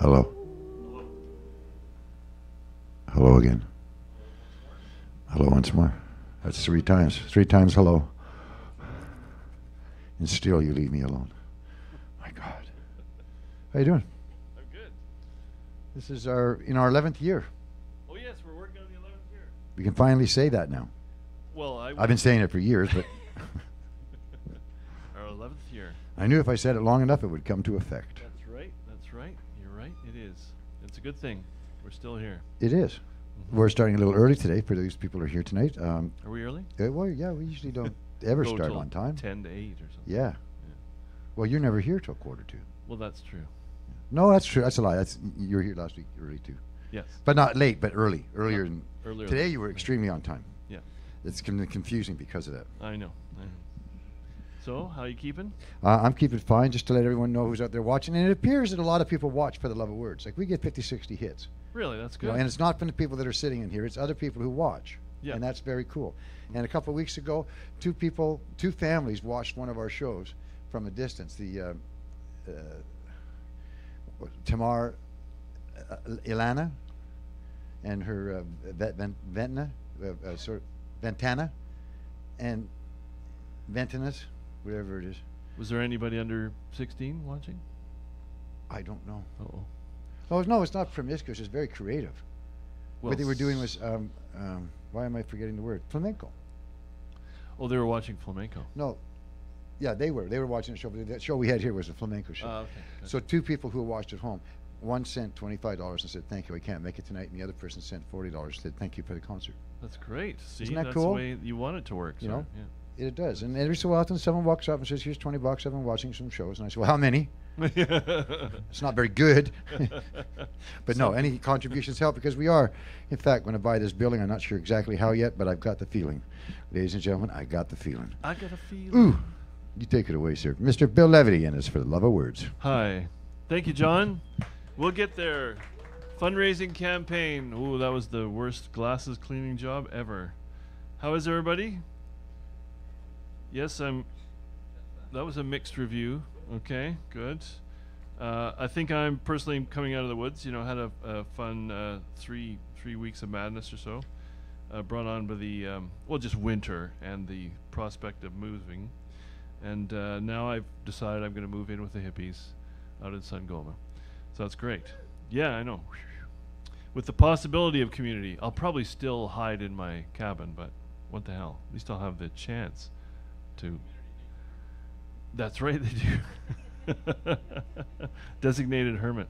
Hello. Hello again. Hello once more. That's 3 times. 3 times hello. And still you leave me alone. My God. How you doing? I'm good. This is our 11th year. Oh yes, we're working on the 11th year. We can finally say that now. Well, I've been saying it for years, but our 11th year. I knew if I said it long enough, it would come to effect. That's right. That's right. You're right. It is. It's a good thing. We're still here. It is. We're starting a little early today for those people who are here tonight. Are we early? Well, yeah, we usually don't ever Go start till on time. 10 to 8 or something. Yeah. Well, you're never here till 1:45. Well, that's true. No, that's true. That's a lie. You were here last week early too. Yes. But not late, but early. Earlier than Earlier. today. You were extremely on time. Yeah. It's confusing because of that. I know. So, how you keeping? I'm keeping fine, just to let everyone know who's out there watching. And it appears that a lot of people watch for the love of words. Like we get 50, 60 hits. Really, that's You good. know, and it's not from the people that are sitting in here. It's other people who watch. Yeah. And that's very cool. And a couple of weeks ago, two families watched one of our shows from a distance. The Tamar Ilana and her Ventana, Ventana, and Ventanas, whatever it is. Was there anybody under 16 watching? I don't know. Uh-oh. Oh no, it's not promiscuous. It's very creative. Well, What they were doing was, why am I forgetting the word? Flamenco. Oh, they were watching flamenco. No, yeah, they were. They were watching the show. But the show we had here was a flamenco show. Okay. So 2 people who watched at home, one sent $25 and said, "Thank you, I can't make it tonight," and the other person sent $40 and said, "Thank you for the concert." That's great. See, Isn't that that's cool? the way you want it to work. You so, know? Yeah. It does. And every so often, someone walks up and says, "Here's $20. I've been watching some shows." And I say, "Well, how many?" It's not very good. But no, any contributions help because we are, in fact, going to buy this building. I'm not sure exactly how yet, but I've got the feeling. Ladies and gentlemen, I got the feeling. I got a feeling. Ooh, you take it away, sir. Mr. Bill Levity, and it's for the love of words. Hi. Thank you, John. We'll get there. Fundraising campaign. Ooh, that was the worst glasses cleaning job ever. How is everybody? Yes, that was a mixed review. Okay, good. I think I'm personally coming out of the woods. You know, had a fun 3 weeks of madness or so, brought on by the just winter and the prospect of moving, and now I've decided I'm going to move in with the hippies out in Sangoma, so that's great. Yeah, I know. With the possibility of community, I'll probably still hide in my cabin, but what the hell? At least I'll have the chance to. That's right, they do. Designated hermit.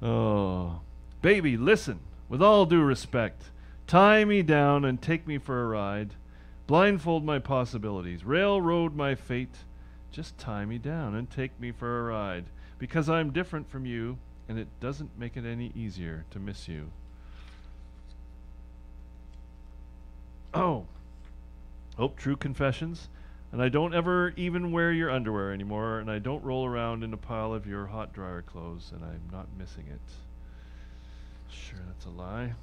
Oh. Baby, listen, with all due respect, tie me down and take me for a ride. Blindfold my possibilities, railroad my fate. Just tie me down and take me for a ride. Because I'm different from you, and it doesn't make it any easier to miss you. Oh. True confessions. And I don't ever even wear your underwear anymore, and I don't roll around in a pile of your hot dryer clothes, and I'm not missing it. Sure, that's a lie.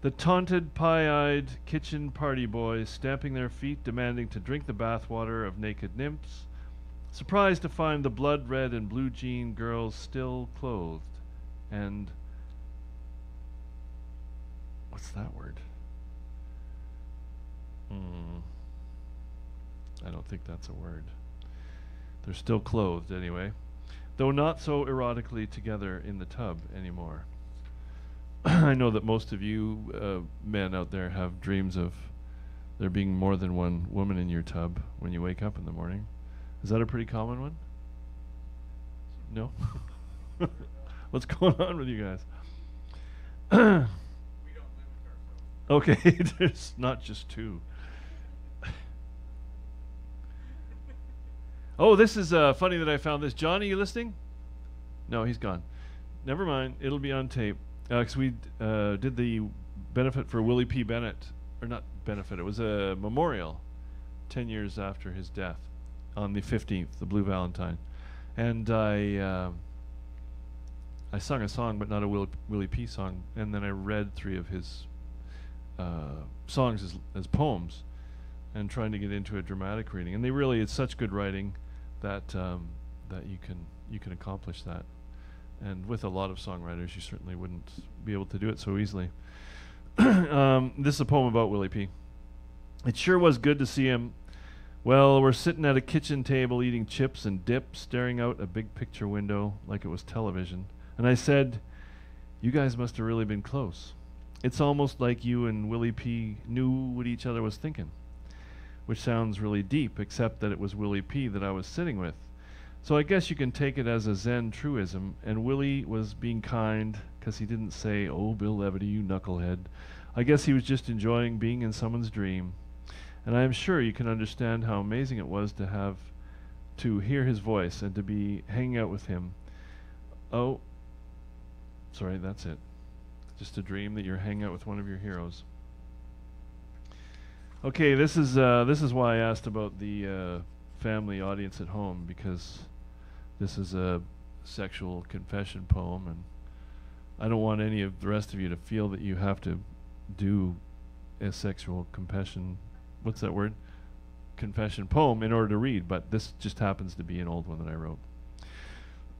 The taunted, pie-eyed kitchen party boys stamping their feet, demanding to drink the bathwater of naked nymphs, surprised to find the blood-red and blue-jean girls still clothed, and... what's that word? I don't think that's a word. They're still clothed anyway, though not so erotically together in the tub anymore. I know that most of you men out there have dreams of there being more than one woman in your tub when you wake up in the morning. Is that a pretty common one? No? What's going on with you guys? We don't limit ourselves. Okay, there's not just 2. Oh, this is funny that I found this. John, are you listening? No, he's gone. Never mind. It'll be on tape. 'Cause we did the benefit for Willie P. Bennett. Or not benefit. It was a memorial 10 years after his death on the 15th, the Blue Valentine. And I sung a song, but not a Willie P. song. And then I read 3 of his songs as poems and trying to get into a dramatic reading. And it's such good writing that that you can accomplish that. And with a lot of songwriters, you certainly wouldn't be able to do it so easily. This is a poem about Willie P. It sure was good to see him. Well, we're sitting at a kitchen table eating chips and dip, staring out a big picture window like it was television. And I said, "You guys must have really been close. It's almost like you and Willie P knew what each other was thinking." Which sounds really deep, except that it was Willie P that I was sitting with. So I guess you can take it as a Zen truism, and Willie was being kind because he didn't say, "Oh, Bill Levity, you knucklehead." I guess he was just enjoying being in someone's dream. And I am sure you can understand how amazing it was to hear his voice and to be hanging out with him. Oh, sorry, that's it. Just a dream that you're hanging out with one of your heroes. Okay, this is why I asked about the family audience at home, because this is a sexual confession poem, and I don't want any of the rest of you to feel that you have to do a sexual confession. What's that word? Confession poem in order to read, but this just happens to be an old one that I wrote.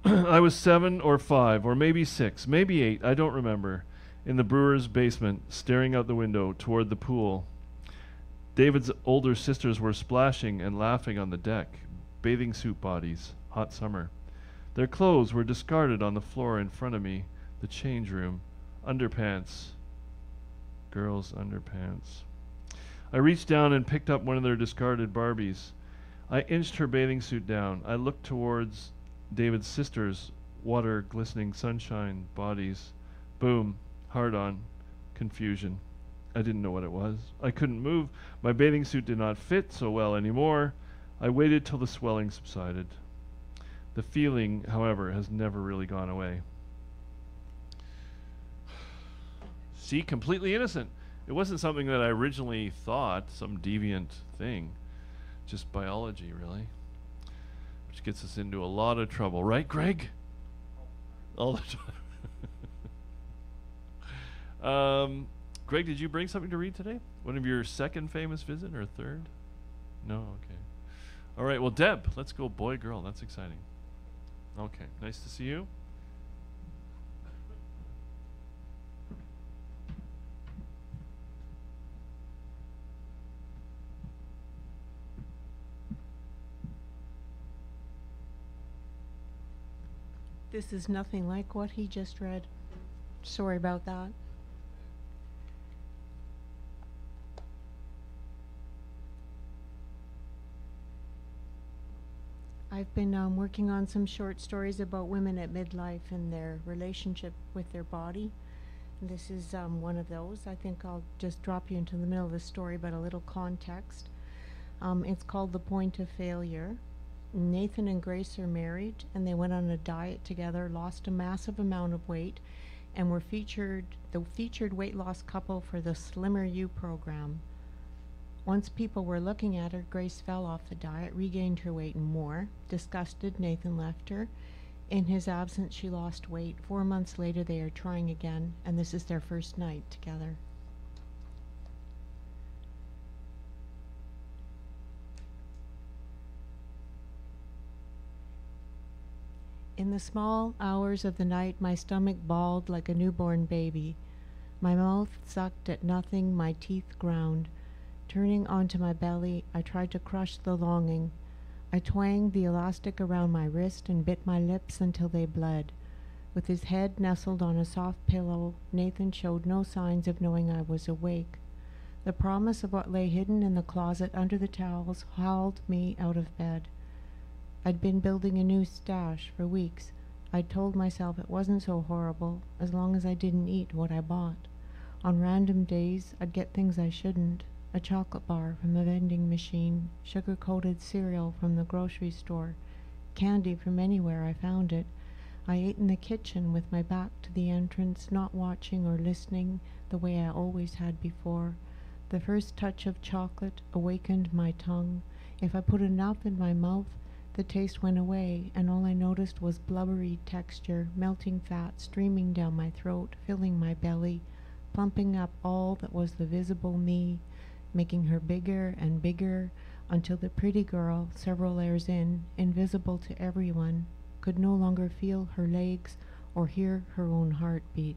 I was 7 or 5 or maybe 6, maybe 8, I don't remember, in the brewer's basement, staring out the window toward the pool. David's older sisters were splashing and laughing on the deck, bathing suit bodies, hot summer. Their clothes were discarded on the floor in front of me, the change room, underpants, girls' underpants. I reached down and picked up one of their discarded Barbies. I inched her bathing suit down. I looked towards David's sisters, water glistening sunshine bodies. Boom, hard on, confusion. I didn't know what it was. I couldn't move. My bathing suit did not fit so well anymore. I waited till the swelling subsided. The feeling, however, has never really gone away. See, completely innocent. It wasn't something that I originally thought, some deviant thing. Just biology, really. Which gets us into a lot of trouble. Right, Greg? All the time. Greg, did you bring something to read today? One of your second famous visit or third? No? Okay. All right, well, Deb, let's go boy, girl. That's exciting. Okay, nice to see you. This is nothing like what he just read. Sorry about that. I've been working on some short stories about women at midlife and their relationship with their body. And this is one of those. I think I'll just drop you into the middle of the story, but a little context. It's called The Point of Failure. Nathan and Grace are married, and they went on a diet together, lost a massive amount of weight, and were the featured weight loss couple for the Slimmer You program. Once people were looking at her, Grace fell off the diet, regained her weight and more. Disgusted, Nathan left her. In his absence, she lost weight. 4 months later, they are trying again, and this is their first night together. In the small hours of the night, my stomach bawled like a newborn baby. My mouth sucked at nothing, my teeth ground. Turning onto my belly, I tried to crush the longing. I twanged the elastic around my wrist and bit my lips until they bled. With his head nestled on a soft pillow, Nathan showed no signs of knowing I was awake. The promise of what lay hidden in the closet under the towels hauled me out of bed. I'd been building a new stash for weeks. I'd told myself it wasn't so horrible as long as I didn't eat what I bought. On random days, I'd get things I shouldn't. A chocolate bar from the vending machine, sugar-coated cereal from the grocery store, candy from anywhere I found it. I ate in the kitchen with my back to the entrance, not watching or listening the way I always had before. The first touch of chocolate awakened my tongue. If I put enough in my mouth, the taste went away, and all I noticed was blubbery texture, melting fat streaming down my throat, filling my belly, plumping up all that was the visible me, making her bigger and bigger. until the pretty girl, several layers in, invisible to everyone, could no longer feel her legs or hear her own heartbeat.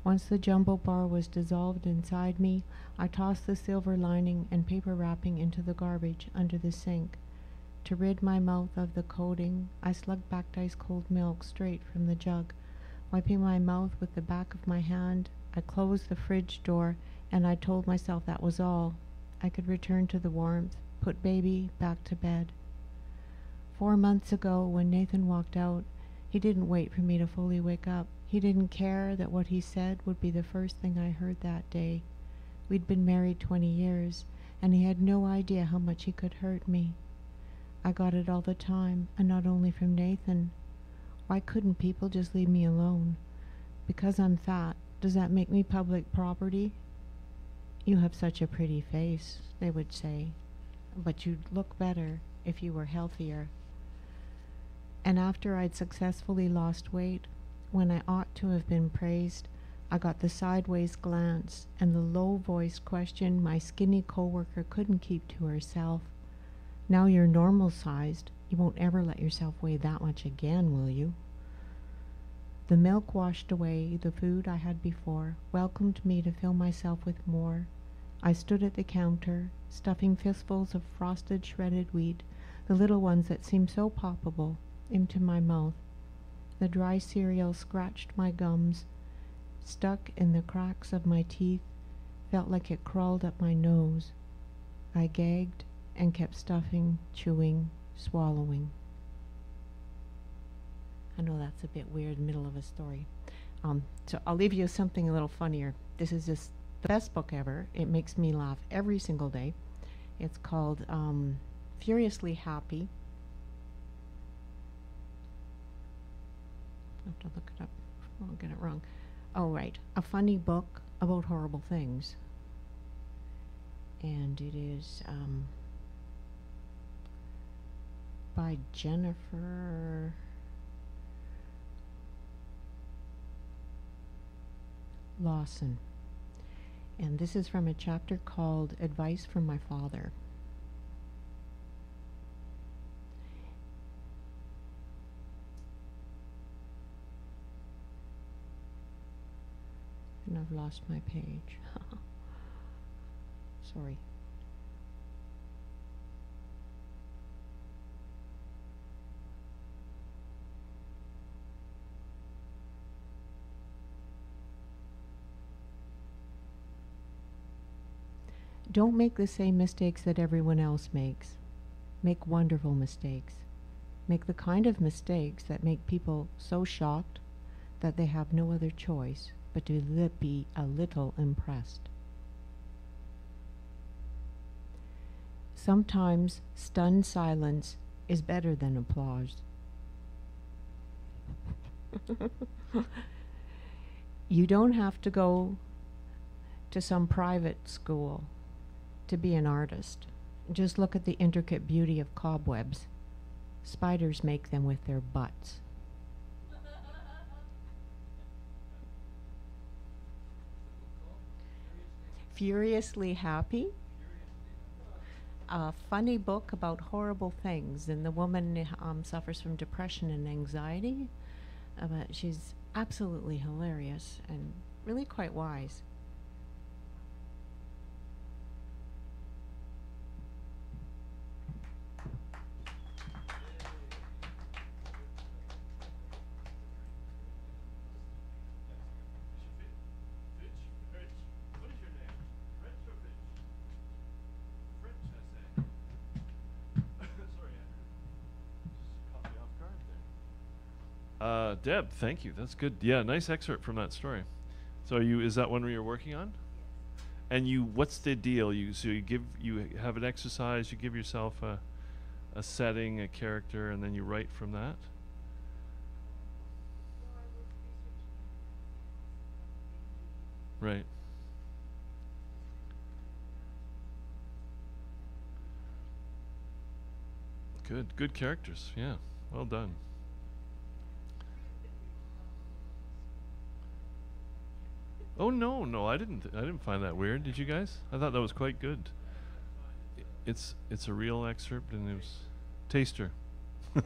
Once the jumbo bar was dissolved inside me, I tossed the silver lining and paper wrapping into the garbage under the sink. To rid my mouth of the coating, I slugged back ice cold milk straight from the jug. Wiping my mouth with the back of my hand, I closed the fridge door, and I told myself that was all. I could return to the warmth, put baby back to bed. 4 months ago, when Nathan walked out, he didn't wait for me to fully wake up. He didn't care that what he said would be the first thing I heard that day. We'd been married 20 years, and he had no idea how much he could hurt me. I got it all the time, and not only from Nathan. Why couldn't people just leave me alone? Because I'm fat, does that make me public property? You have such a pretty face, they would say, but you'd look better if you were healthier. And after I'd successfully lost weight, when I ought to have been praised, I got the sideways glance and the low-voiced question my skinny coworker couldn't keep to herself. Now you're normal-sized. You won't ever let yourself weigh that much again, will you? The milk washed away the food I had before, welcomed me to fill myself with more. I stood at the counter, stuffing fistfuls of frosted shredded wheat, the little ones that seemed so poppable, into my mouth. The dry cereal scratched my gums, stuck in the cracks of my teeth, felt like it crawled up my nose. I gagged and kept stuffing, chewing, swallowing. I know that's a bit weird, middle of a story. So I'll leave you with something a little funnier. This is just the best book ever. It makes me laugh every single day. It's called Furiously Happy. I have to look it up. I'll get it wrong. Oh, right. A funny book about horrible things. And it is by Jennifer Lawson. And this is from a chapter called Advice from My Father. And I've lost my page. Sorry. Don't make the same mistakes that everyone else makes. Make wonderful mistakes. Make the kind of mistakes that make people so shocked that they have no other choice but to be a little impressed. Sometimes stunned silence is better than applause. You don't have to go to some private school to be an artist. Just look at the intricate beauty of cobwebs. Spiders make them with their butts. Furiously Happy. A funny book about horrible things, and the woman suffers from depression and anxiety, but she's absolutely hilarious and really quite wise. Deb, thank you. That's good. Yeah, nice excerpt from that story. So is that one where you're working on? And what's the deal? You have an exercise, you give yourself a setting, a character, and then you write from that? Right. Good characters. Yeah. Well done. Oh no, I didn't find that weird. Did you guys? I thought that was quite good. it's a real excerpt, and it was taster,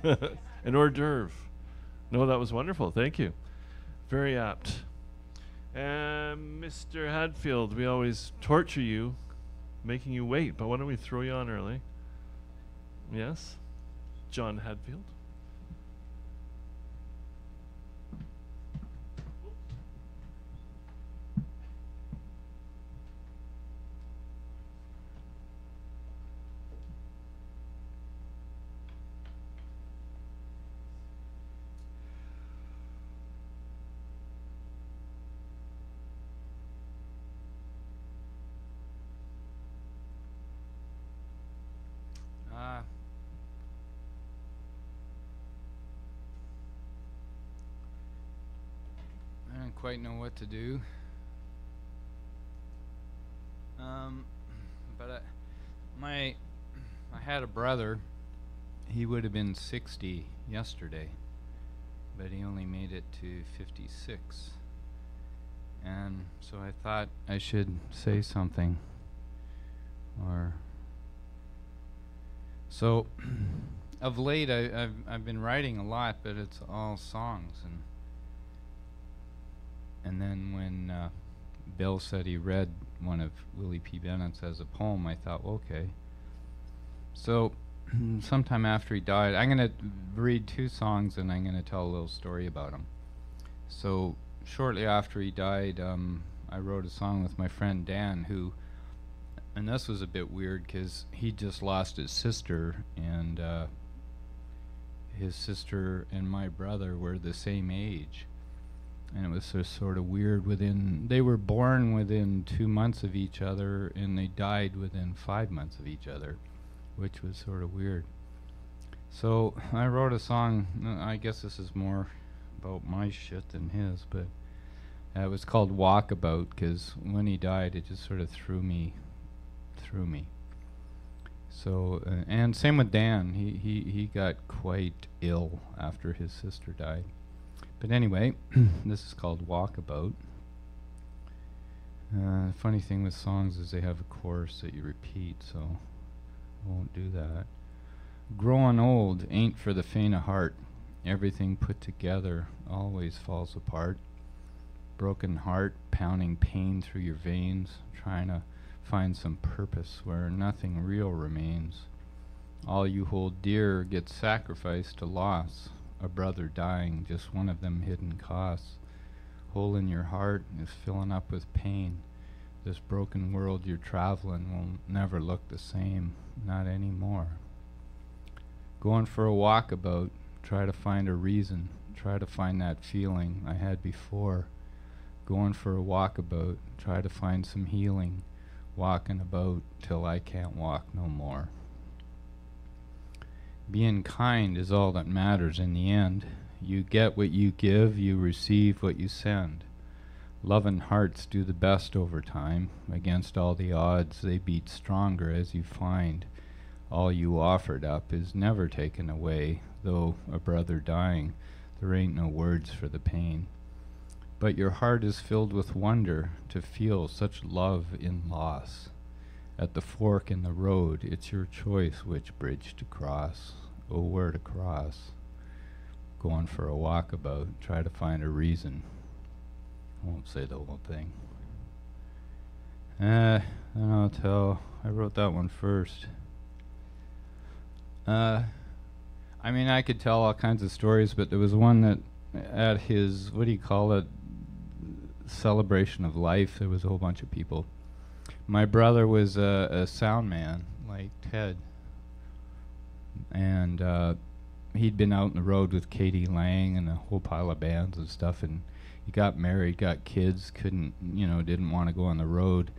an hors d'oeuvre. No, that was wonderful. Thank you. Very apt. And Mr. Hadfield, we always torture you, making you wait, but why don't we throw you on early? Yes, John Hadfield. I don't quite know what to do. But I had a brother. He would have been 60 yesterday, but he only made it to 56. And so I thought I should say something. So of late I've been writing a lot, but it's all songs, and then when Bill said he read one of Willie P. Bennett's as a poem, I thought, okay. So sometime after he died, I'm going to read 2 songs and I'm going to tell a little story about him. So shortly after he died, I wrote a song with my friend Dan, and this was a bit weird because he just lost his sister, and his sister and my brother were the same age. And it was just sort of weird. They were born within 2 months of each other, and they died within 5 months of each other, which was sort of weird. So I wrote a song. I guess this is more about my shit than his, but it was called Walkabout, because when he died, it just sort of threw me. So and same with Dan. He got quite ill after his sister died. But anyway, this is called Walkabout. The funny thing with songs is they have a chorus that you repeat, so I won't do that. Growing old ain't for the faint of heart. Everything put together always falls apart. Broken heart, pounding pain through your veins, trying to find some purpose where nothing real remains. All you hold dear gets sacrificed to loss. A brother dying, just one of them hidden costs. Hole in your heart is filling up with pain. This broken world you're traveling will never look the same, not anymore. Going for a walkabout, try to find a reason, try to find that feeling I had before. Going for a walkabout, try to find some healing, walking about till I can't walk no more. Being kind is all that matters in the end. You get what you give, you receive what you send. Loving hearts do the best over time. Against all the odds, they beat stronger as you find. All you offered up is never taken away, though a brother dying, there ain't no words for the pain. But your heart is filled with wonder to feel such love in loss. At the fork in the road, it's your choice which bridge to cross. Oh, where to cross. Going for a walkabout, try to find a reason. I won't say the whole thing. Then I'll tell, I wrote that one first. I mean, I could tell all kinds of stories, but there was one that at his, what do you call it, celebration of life, there was a whole bunch of people. My brother was a sound man, like Ted, and he'd been out on the road with Katie Lang and a whole pile of bands and stuff, and he got married, got kids, didn't want to go on the road,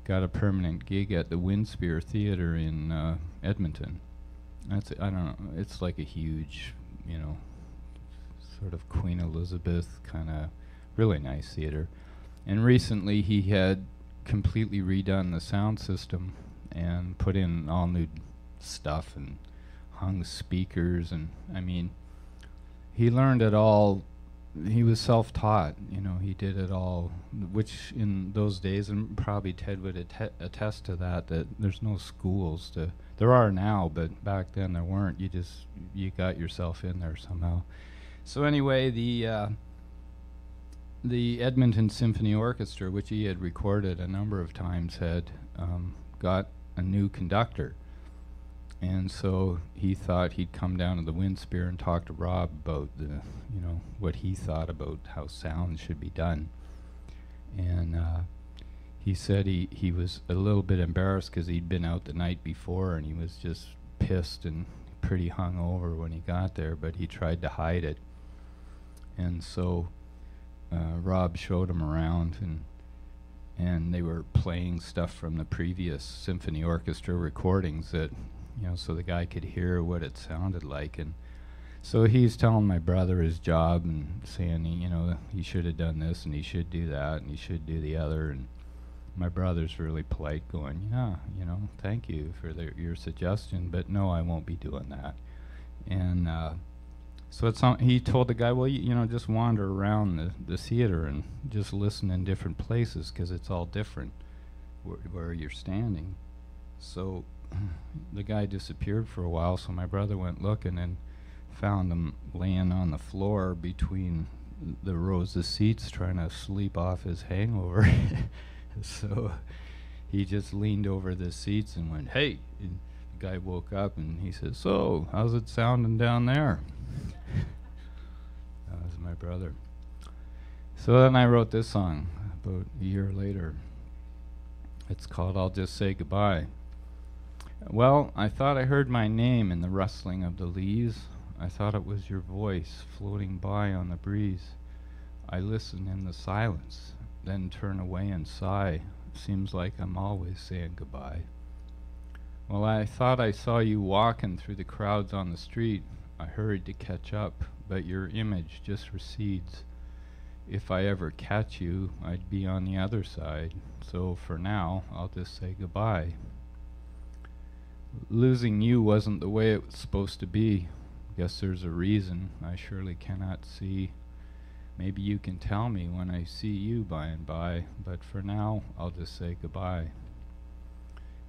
got a permanent gig at the Windspear Theater in Edmonton. I don't know, it's like a huge, sort of Queen Elizabeth kind of really nice theater. And recently he had completely redone the sound system and put in all new stuff and hung speakers, and I mean, he learned it all he was self-taught. You know, he did it all, which in those days, and probably Ted would attest to that, that there's no schools to, there are now, but back then there weren't. You got yourself in there somehow. So anyway, the Edmonton Symphony Orchestra, which he had recorded a number of times, had got a new conductor. And so he thought he'd come down to the Windspear and talk to Rob about what he thought about how sound should be done. And he said he was a little bit embarrassed because he'd been out the night before and he was just pissed and pretty hungover when he got there, but he tried to hide it. And so Rob showed him around, and they were playing stuff from the previous symphony orchestra recordings that, so the guy could hear what it sounded like. And so he's telling my brother his job and saying, he should have done this and he should do that and he should do the other. And my brother's really polite, going, yeah, thank you for your suggestion, but no, I won't be doing that. And so he told the guy, well, just wander around the theater and just listen in different places because it's all different where you're standing. So the guy disappeared for a while, so my brother went looking and found him laying on the floor between the rows of seats trying to sleep off his hangover. So he just leaned over the seats and went, hey. And the guy woke up and he said, so how's it sounding down there? That was my brother. So then I wrote this song about a year later. It's called I'll Just Say Goodbye. Well, I thought I heard my name in the rustling of the leaves. I thought it was your voice floating by on the breeze. I listen in the silence, then turn away and sigh. Seems like I'm always saying goodbye. Well, I thought I saw you walking through the crowds on the street. I hurried to catch up, but your image just recedes. If I ever catch you, I'd be on the other side. So for now, I'll just say goodbye. Losing you wasn't the way it was supposed to be. Guess there's a reason I surely cannot see. Maybe you can tell me when I see you by and by, but for now, I'll just say goodbye.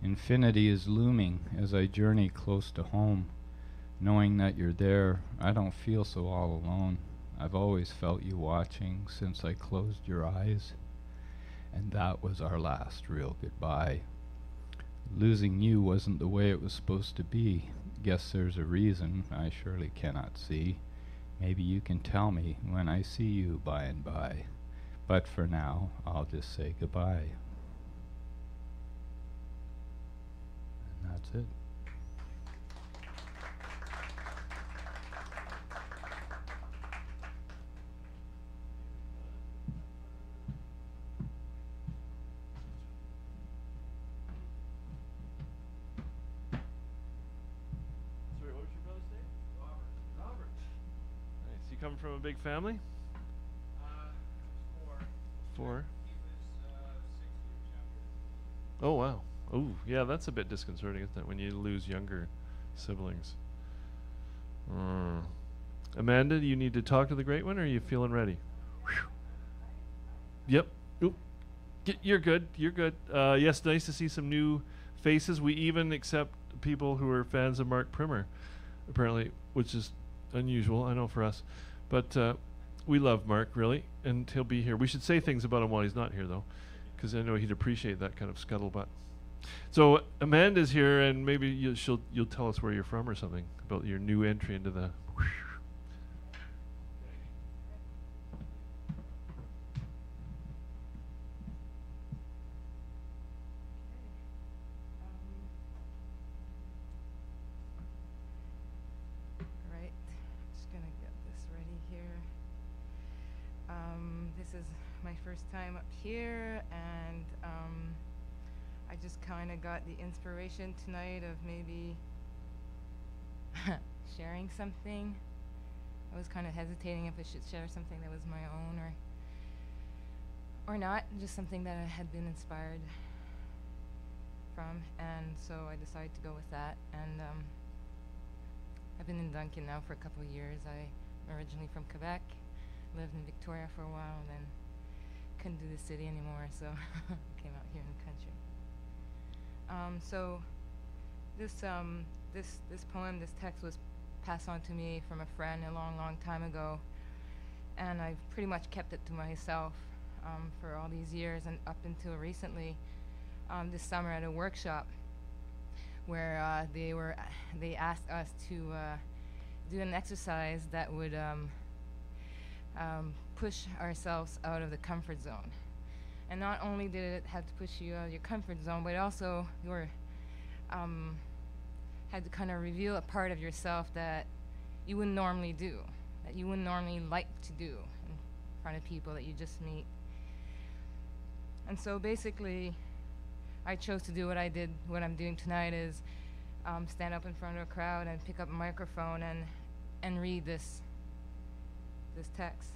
Infinity is looming as I journey close to home. Knowing that you're there, I don't feel so all alone. I've always felt you watching since I closed your eyes. And that was our last real goodbye. Losing you wasn't the way it was supposed to be. Guess there's a reason I surely cannot see. Maybe you can tell me when I see you by and by. But for now, I'll just say goodbye. And that's it. Come from a big family? Four. Oh wow. Oh yeah, that's a bit disconcerting, isn't it, when you lose younger siblings? Amanda, do you need to talk to the great one, or are you feeling ready? Whew. Yep. Oop. You're good. You're good. Yes, nice to see some new faces. We even accept people who are fans of Mark Primmer, apparently, which is unusual, I know, for us. But we love Mark, really, and he'll be here. We should say things about him while he's not here, though, because I know he'd appreciate that kind of scuttlebutt. So Amanda's here, and maybe you'll tell us where you're from or something about your new entry into the... This is my first time up here, and I just kind of got the inspiration tonight of maybe sharing something. I was kind of hesitating if I should share something that was my own or not, just something that I had been inspired from, and so I decided to go with that. And I've been in Duncan now for a couple of years. I'm originally from Quebec, lived in Victoria for a while and then couldn't do the city anymore, so came out here in the country. So this poem, this text was passed on to me from a friend a long, long time ago, and I've pretty much kept it to myself for all these years, and up until recently, this summer at a workshop where they asked us to do an exercise that would push ourselves out of the comfort zone. And not only did it have to push you out of your comfort zone, but also you were had to kind of reveal a part of yourself that you wouldn't normally do, that you wouldn't normally like to do in front of people that you just meet. And so basically, I chose to do what I did. What I'm doing tonight is stand up in front of a crowd and pick up a microphone and read this text.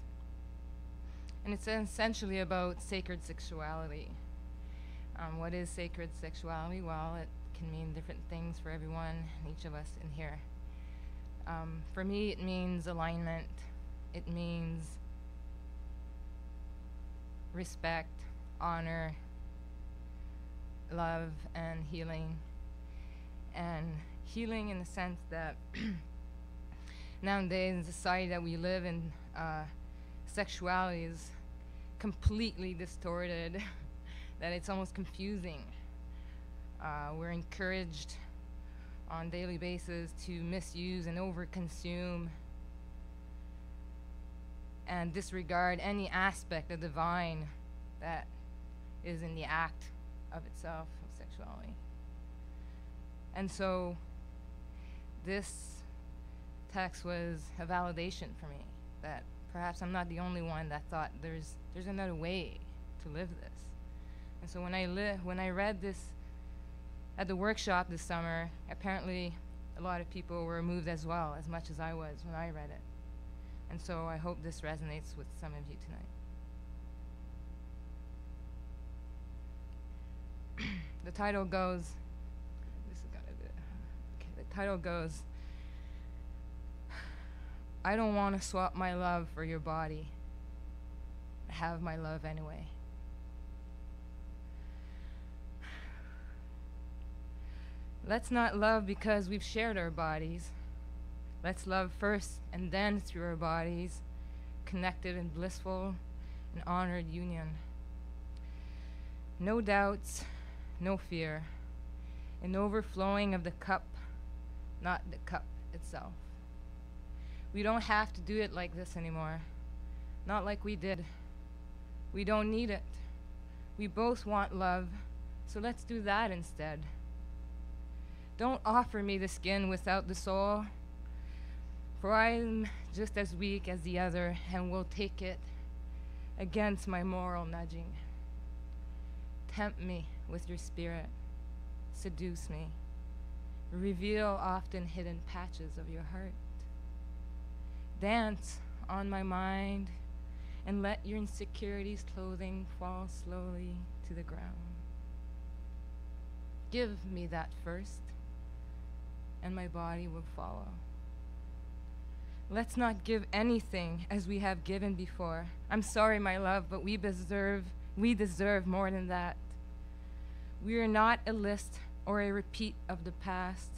And it's essentially about sacred sexuality. What is sacred sexuality? Well, it can mean different things for everyone, each of us in here. For me, it means alignment. It means respect, honor, love, and healing. And healing in the sense that nowadays in the society that we live in, sexuality is completely distorted, that it's almost confusing. We're encouraged on a daily basis to misuse and overconsume and disregard any aspect of divine that is in the act of itself, of sexuality. And so this text was a validation for me that perhaps I'm not the only one that thought there's another way to live this. And so when I read this at the workshop this summer, apparently a lot of people were moved as well, as much as I was when I read it. And so I hope this resonates with some of you tonight. The title goes, the title goes, I don't want to swap my love for your body. I have my love anyway. Let's not love because we've shared our bodies. Let's love first and then through our bodies, connected in blissful and honored union. No doubts, no fear, an overflowing of the cup, not the cup itself. We don't have to do it like this anymore, not like we did. We don't need it. We both want love, so let's do that instead. Don't offer me the skin without the soul, for I'm just as weak as the other and will take it against my moral nudging. Tempt me with your spirit, seduce me, reveal often hidden patches of your heart. Dance on my mind and let your insecurities' clothing fall slowly to the ground. Give me that first, and my body will follow. Let's not give anything as we have given before. I'm sorry, my love, but we deserve more than that. We are not a list or a repeat of the past.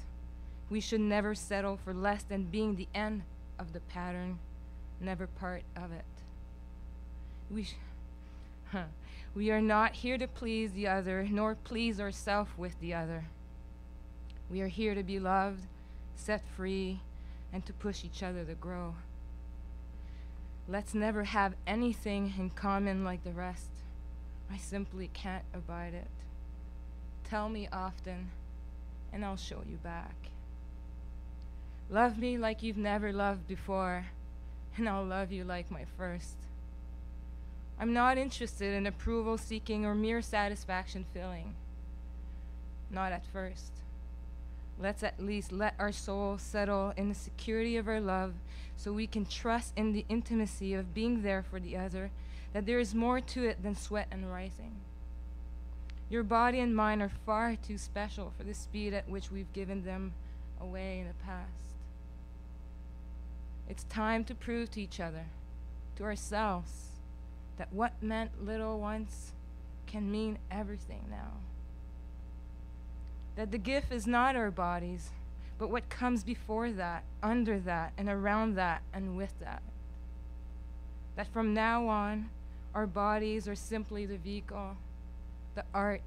We should never settle for less than being the end of the pattern, never part of it. We are not here to please the other, nor please ourselves with the other. We are here to be loved, set free, and to push each other to grow. Let's never have anything in common like the rest. I simply can't abide it. Tell me often, and I'll show you back. Love me like you've never loved before, and I'll love you like my first. I'm not interested in approval seeking or mere satisfaction feeling. Not at first. Let's at least let our soul settle in the security of our love so we can trust in the intimacy of being there for the other, that there is more to it than sweat and rising. Your body and mine are far too special for the speed at which we've given them away in the past. It's time to prove to each other to ourselves that what meant little once can mean everything now. That the gift is not our bodies, but what comes before that, under that, and around that, and with that. That from now on, our bodies are simply the vehicle, the art,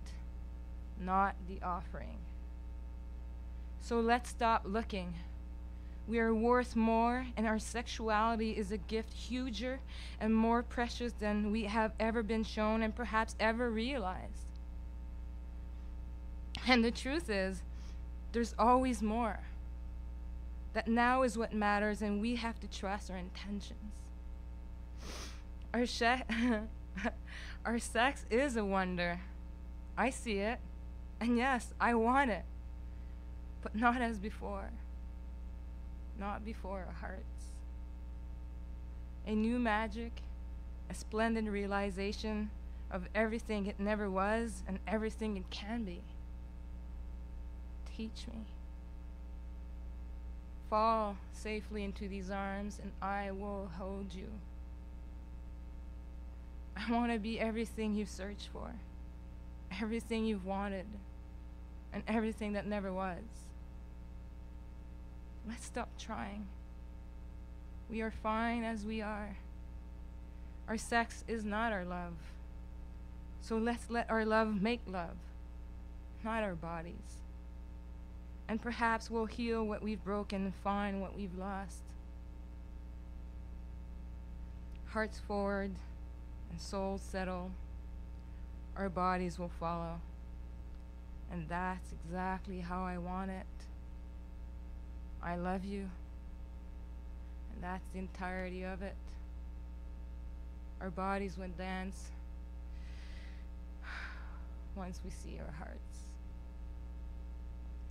not the offering. So let's stop looking. We are worth more, and our sexuality is a gift huger and more precious than we have ever been shown and perhaps ever realized. And the truth is, there's always more. That now is what matters, and we have to trust our intentions. Our sex is a wonder. I see it, and yes, I want it, but not as before. Not before our hearts. A new magic, a splendid realization of everything it never was and everything it can be. Teach me. Fall safely into these arms and I will hold you. I want to be everything you've searched for, everything you've wanted, and everything that never was. Let's stop trying. We are fine as we are. Our sex is not our love. So let's let our love make love, not our bodies. And perhaps we'll heal what we've broken and find what we've lost. Hearts forward and souls settle. Our bodies will follow. And that's exactly how I want it. I love you. And that's the entirety of it. Our bodies will dance once we see our hearts.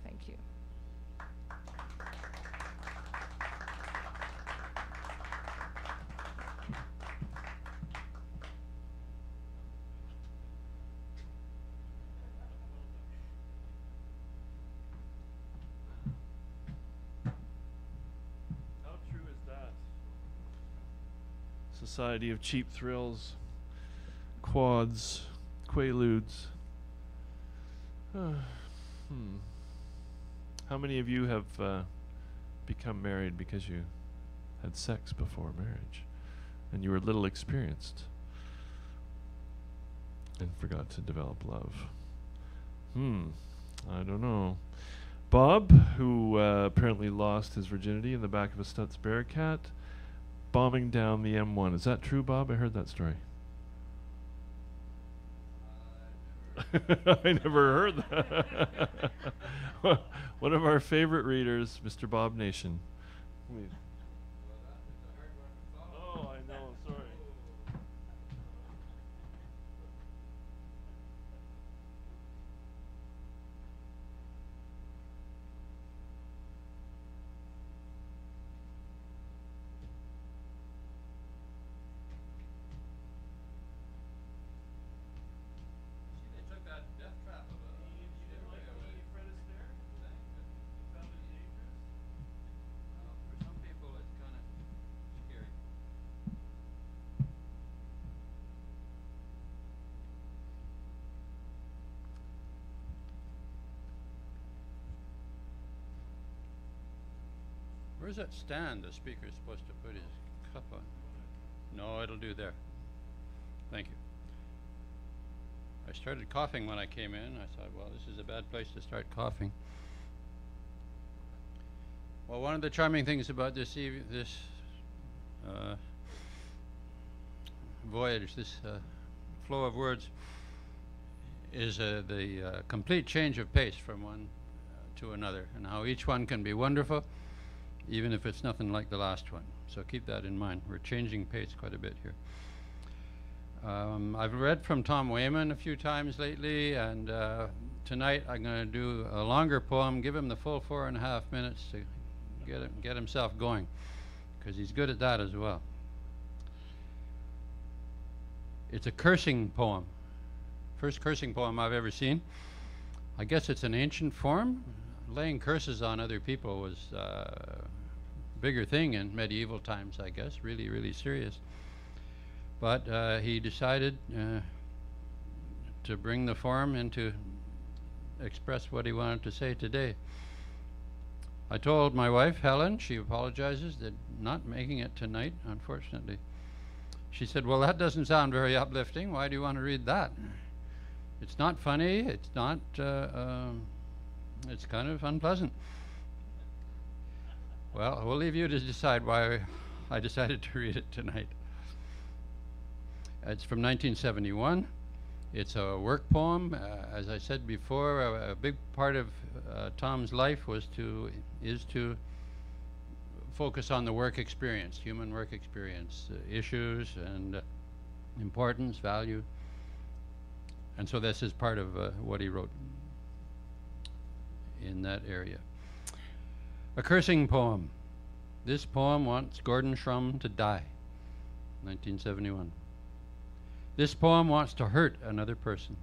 Thank you. How true is that? Society of cheap thrills, quads, quaaludes. How many of you have become married because you had sex before marriage and you were little experienced and forgot to develop love? I don't know. Bob, who apparently lost his virginity in the back of a Stutz Bearcat, bombing down the M1. Is that true, Bob? I heard that story. I never heard that. One of our favorite readers, Mr. Bob Nation. Oh, I know, sorry. Where's that stand the speaker's supposed to put his cup on? No, it'll do there. Thank you. I started coughing when I came in. I thought, well, this is a bad place to start coughing. Well, one of the charming things about this voyage, this flow of words, is the complete change of pace from one to another, and how each one can be wonderful, even if it's nothing like the last one. So keep that in mind. We're changing pace quite a bit here. I've read from Tom Wayman a few times lately, and tonight I'm going to do a longer poem, give him the full 4.5 minutes to get himself going, because he's good at that as well. It's a cursing poem. First cursing poem I've ever seen. I guess it's an ancient form. Laying curses on other people was a bigger thing in medieval times, I guess. Really, really serious. But he decided to bring the form and to express what he wanted to say today. I told my wife, Helen, she apologizes that not making it tonight, unfortunately. She said, well, that doesn't sound very uplifting. Why do you want to read that? It's not funny. It's not, it's kind of unpleasant. Well, we'll leave you to decide why I decided to read it tonight. It's from 1971. It's a work poem. As I said before, a big part of Tom's life is to focus on the work experience, human work experience, issues and importance, value. And so this is part of what he wrote in that area. A cursing poem. This poem wants Gordon Shrum to die. 1971. This poem wants to hurt another person.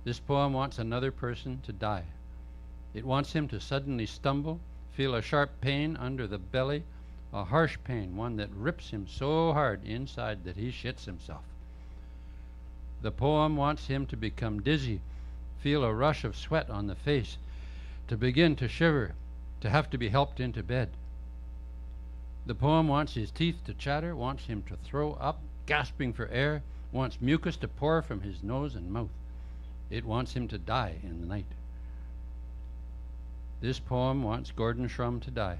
This poem wants another person to die. It wants him to suddenly stumble, feel a sharp pain under the belly, a harsh pain, one that rips him so hard inside that he shits himself. The poem wants him to become dizzy, feel a rush of sweat on the face, to begin to shiver, to have to be helped into bed. The poem wants his teeth to chatter, wants him to throw up, gasping for air, wants mucus to pour from his nose and mouth. It wants him to die in the night. This poem wants Gordon Shrum to die.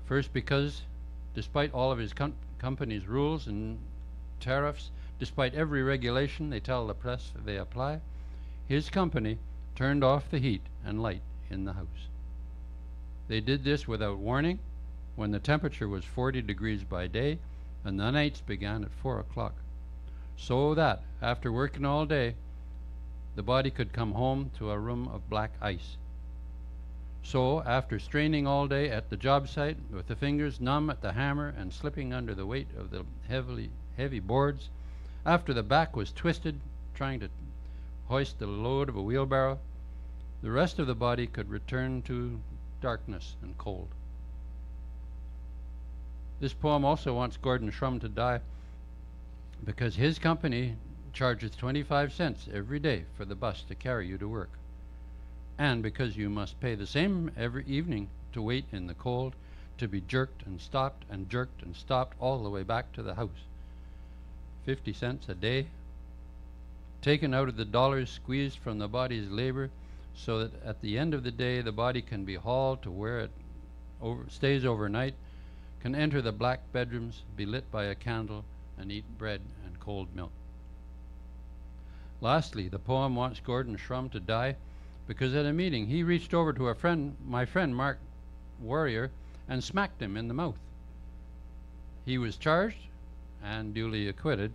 First, because despite all of his company's rules and tariffs, despite every regulation they tell the press they apply, his company turned off the heat and light in the house. They did this without warning when the temperature was 40 degrees by day and the nights began at 4 o'clock, so that after working all day, the body could come home to a room of black ice. So, after straining all day at the job site, with the fingers numb at the hammer and slipping under the weight of the heavy boards, after the back was twisted trying to hoist the load of a wheelbarrow, the rest of the body could return to darkness and cold. This poem also wants Gordon Shrum to die because his company charges 25 cents every day for the bus to carry you to work, and because you must pay the same every evening to wait in the cold, to be jerked and stopped and jerked and stopped all the way back to the house. 50 cents a day, taken out of the dollars squeezed from the body's labor, so that at the end of the day the body can be hauled to where it stays overnight, can enter the black bedrooms, be lit by a candle, and eat bread and cold milk. Lastly, the poem wants Gordon Shrum to die because at a meeting he reached over to my friend Mark Warrior, and smacked him in the mouth. He was charged and duly acquitted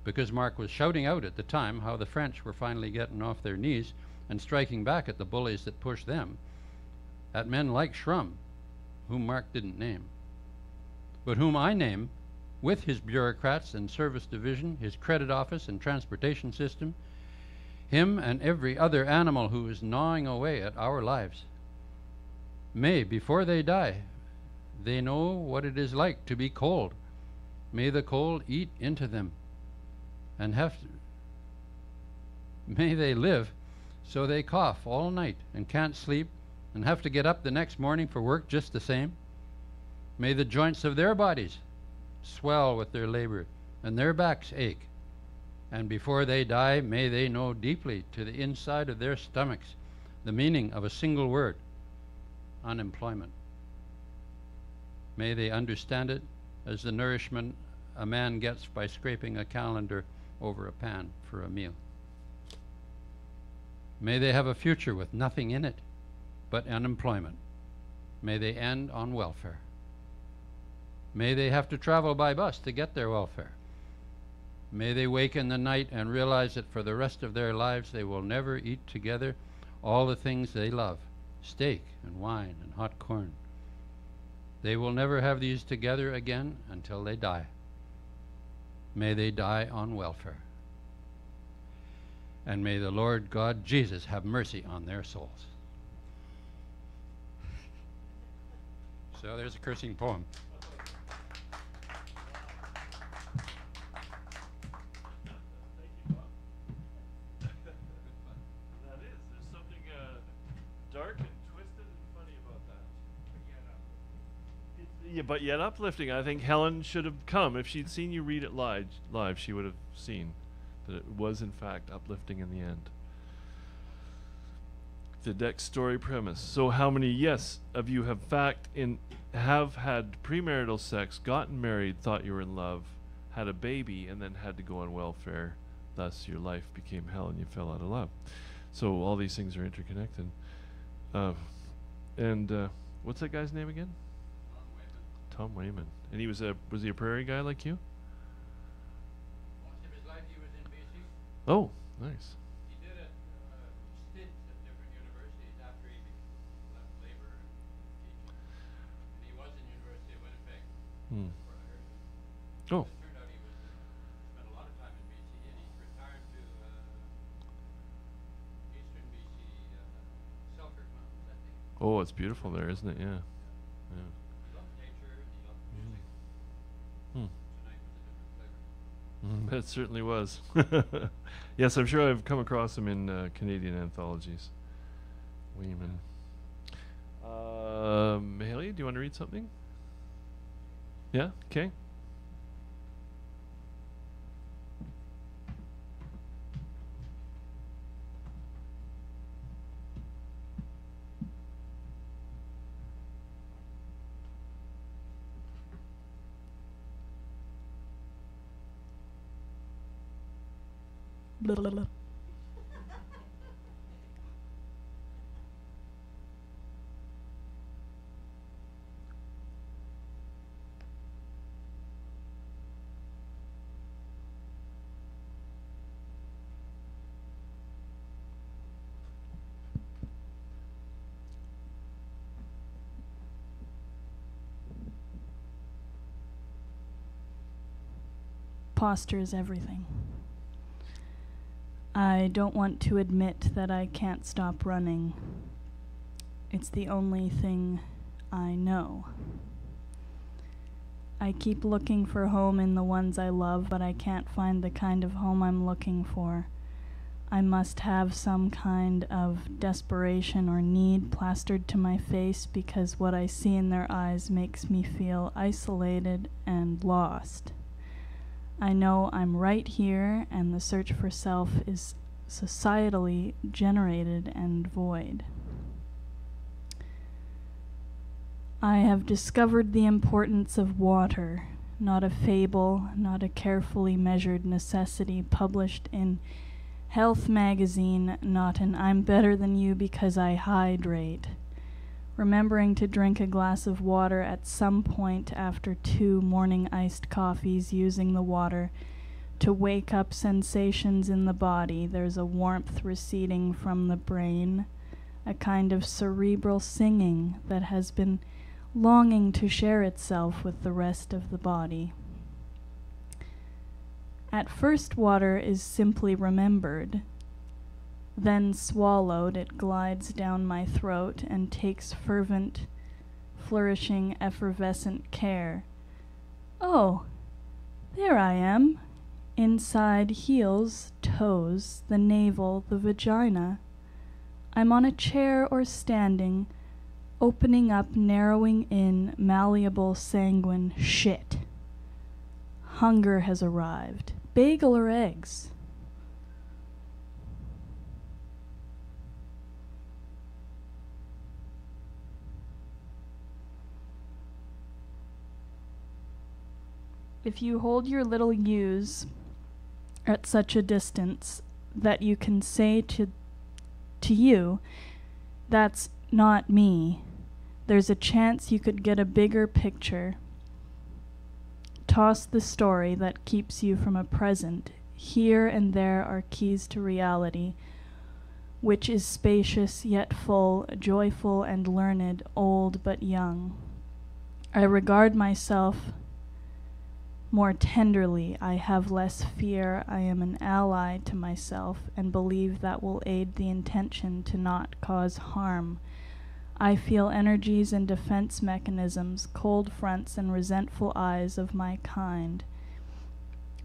because Mark was shouting out at the time how the French were finally getting off their knees and striking back at the bullies that pushed them, at men like Shrum, whom Mark didn't name, but whom I name, with his bureaucrats and service division, his credit office and transportation system, him and every other animal who is gnawing away at our lives. May, before they die, they know what it is like to be cold. May the cold eat into them, and may they live so they cough all night and can't sleep and have to get up the next morning for work just the same. May the joints of their bodies swell with their labor and their backs ache. And before they die, may they know deeply to the inside of their stomachs the meaning of a single word: unemployment. May they understand it as the nourishment a man gets by scraping a calendar over a pan for a meal. May they have a future with nothing in it but unemployment. May they end on welfare. May they have to travel by bus to get their welfare. May they wake in the night and realize that for the rest of their lives they will never eat together all the things they love: steak and wine and hot corn. They will never have these together again until they die. May they die on welfare. And may the Lord God Jesus have mercy on their souls. So there's a cursing poem. Yeah, but yet uplifting. I think Helen should have come. If she'd seen you read it live, she would have seen that it was in fact uplifting in the end. The next story premise. So how many of you have had premarital sex, gotten married, thought you were in love, had a baby, and then had to go on welfare? Thus your life became hell and you fell out of love. So all these things are interconnected. What's that guy's name again? Tom Wayman. And he was he a prairie guy like you? Most of his life he was in BC. Oh, nice. He did a stint at different universities after he left labor and teaching. And he was in University of Winnipeg. Hmm. That's where I heard of him. Oh. It turned out he was spent a lot of time in BC, and he retired to eastern BC, Selkirk Mountains, I think. Oh, it's beautiful there, isn't it? Yeah. Yeah. He loved nature and he loved music. Hmm. Tonight was a different flavor. It certainly was. Yes, I'm sure I've come across him in Canadian anthologies. Wayman. Haley, do you want to read something? Yeah? Okay. Blah, blah, blah. Posture is everything. I don't want to admit that I can't stop running. It's the only thing I know. I keep looking for home in the ones I love, but I can't find the kind of home I'm looking for. I must have some kind of desperation or need plastered to my face because what I see in their eyes makes me feel isolated and lost. I know I'm right here, and the search for self is societally generated and void. I have discovered the importance of water, not a fable, not a carefully measured necessity published in Health magazine, not an I'm better than you because I hydrate. Remembering to drink a glass of water at some point after 2 morning iced coffees, using the water to wake up sensations in the body. There's a warmth receding from the brain, a kind of cerebral singing that has been longing to share itself with the rest of the body. At first, water is simply remembered. Then swallowed, it glides down my throat and takes fervent, flourishing, effervescent care. Oh, there I am. Inside heels, toes, the navel, the vagina. I'm on a chair or standing, opening up, narrowing in, malleable, sanguine shit. Hunger has arrived. Bagel or eggs? If you hold your little yous at such a distance that you can say to you, that's not me, there's a chance you could get a bigger picture. Toss the story that keeps you from a present. Here and there are keys to reality, which is spacious yet full, joyful and learned, old but young. I regard myself more tenderly. I have less fear. I am an ally to myself and believe that will aid the intention to not cause harm. I feel energies and defense mechanisms, cold fronts and resentful eyes of my kind.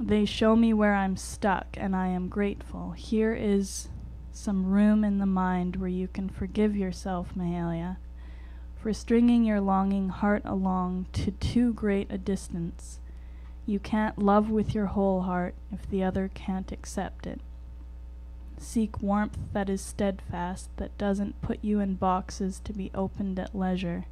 They show me where I'm stuck, and I am grateful. Here is some room in the mind where you can forgive yourself, Mahalia, for stringing your longing heart along to too great a distance. You can't love with your whole heart if the other can't accept it. Seek warmth that is steadfast, that doesn't put you in boxes to be opened at leisure.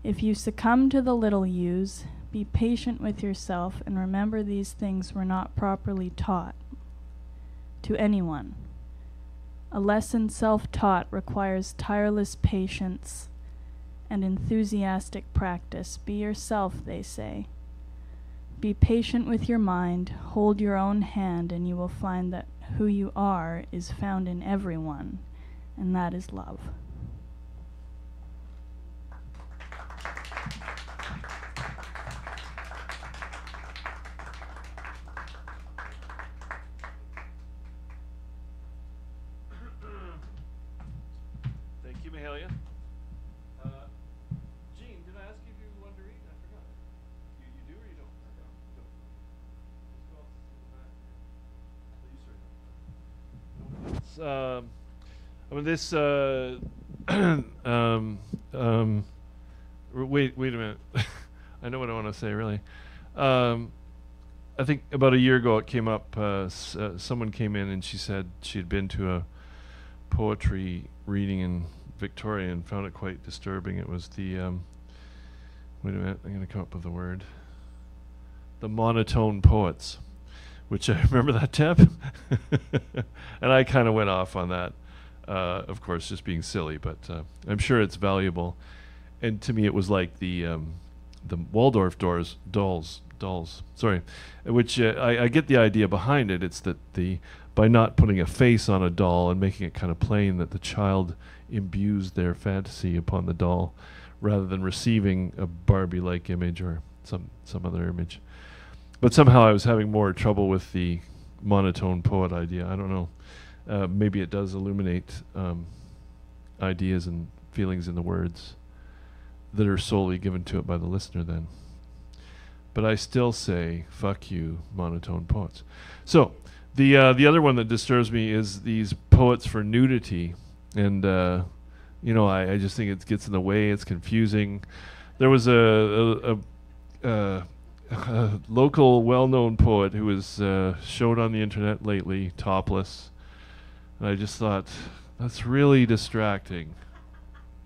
If you succumb to the little yous, be patient with yourself and remember these things were not properly taught to anyone. A lesson self-taught requires tireless patience and enthusiastic practice. Be yourself, they say. Be patient with your mind, hold your own hand, and you will find that who you are is found in everyone, and that is love. Thank you, Mahalia. Jean, did I ask you if you wanted to read? I forgot. You do or you don't? Go. Let's go. I mean, this. Wait a minute. I know what I want to say. Really. I think about a year ago it came up. Someone came in and she said she had been to a poetry reading in Victoria and found it quite disturbing. It was the wait a minute, I'm going to come up with the word. The monotone poets, which I remember that, Deb. And I kind of went off on that, of course, just being silly, but I'm sure it's valuable. And to me, it was like the Waldorf dolls. Sorry, which I get the idea behind it. It's that by not putting a face on a doll and making it kind of plain, that the child imbues their fantasy upon the doll rather than receiving a Barbie-like image or some other image. But somehow I was having more trouble with the monotone poet idea. I don't know. Maybe it does illuminate ideas and feelings in the words that are solely given to it by the listener then. But I still say, fuck you, monotone poets. So, the other one that disturbs me is these poets for nudity. And, I just think it gets in the way, it's confusing. There was a local well-known poet who was showed on the internet lately, topless. And I just thought, that's really distracting.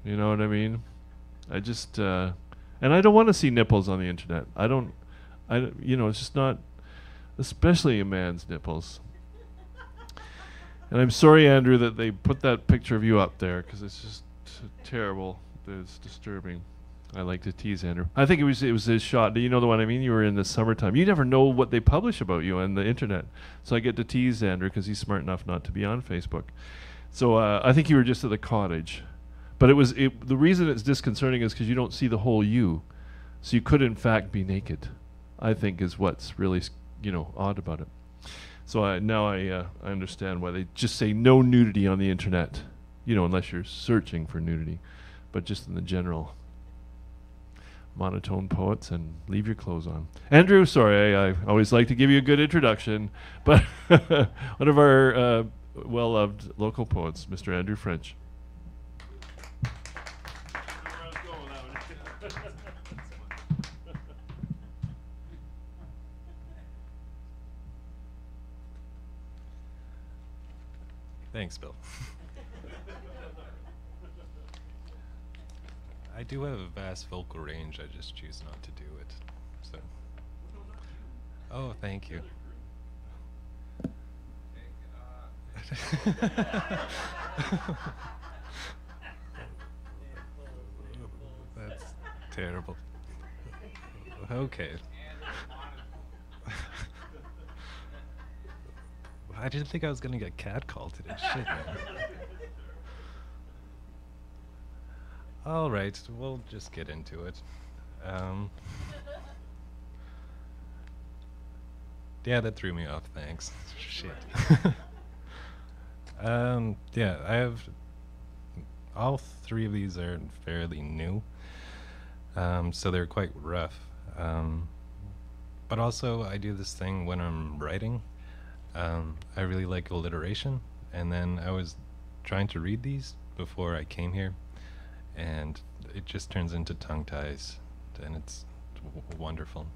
You know what I mean? I just... and I don't want to see nipples on the internet. It's just not, especially a man's nipples. And I'm sorry, Andrew, that they put that picture of you up there, because it's just terrible. It's disturbing. I like to tease Andrew. I think it was his shot. Do you know the one I mean? You were in the summertime. You never know what they publish about you on the internet. So I get to tease Andrew because he's smart enough not to be on Facebook. So I think you were just at the cottage. But the reason it's disconcerting is because you don't see the whole you. So you could, in fact, be naked, I think, is what's really, odd about it. So now I understand why they just say no nudity on the internet, unless you're searching for nudity, but just in the general monotone poets and leave your clothes on. Andrew, sorry, I always like to give you a good introduction, but one of our well-loved local poets, Mr. Andrew French. Thanks, Bill. I do have a vast vocal range, I just choose not to do it. So. Oh, thank you. That's terrible. Okay. I didn't think I was gonna get catcalled today. Shit, man. All right, we'll just get into it. Yeah, that threw me off. Thanks. Shit. Yeah, I have all three of these are fairly new, so they're quite rough. But also, I do this thing when I'm writing. I really like alliteration, and then I was trying to read these before I came here, and it just turns into tongue ties, and it's wonderful.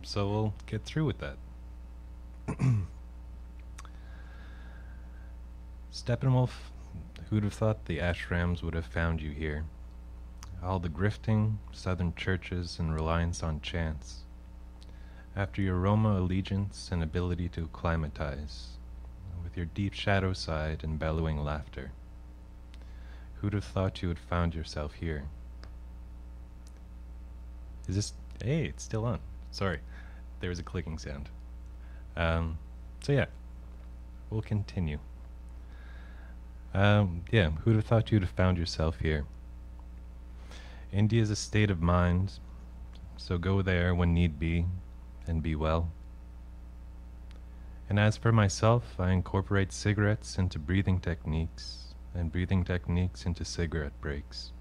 So we'll get through with that. Steppenwolf, who'd have thought the ashrams would have found you here? All the grifting, southern churches, and reliance on chance. After your Roma allegiance and ability to acclimatize, with your deep shadow side and bellowing laughter. Who'd have thought you had found yourself here? Is this... Hey, it's still on. Sorry. There was a clicking sound. So yeah, we'll continue. Yeah, who'd have thought you'd have found yourself here? India's a state of mind, so go there when need be, and be well. And as for myself, I incorporate cigarettes into breathing techniques, and breathing techniques into cigarette breaks.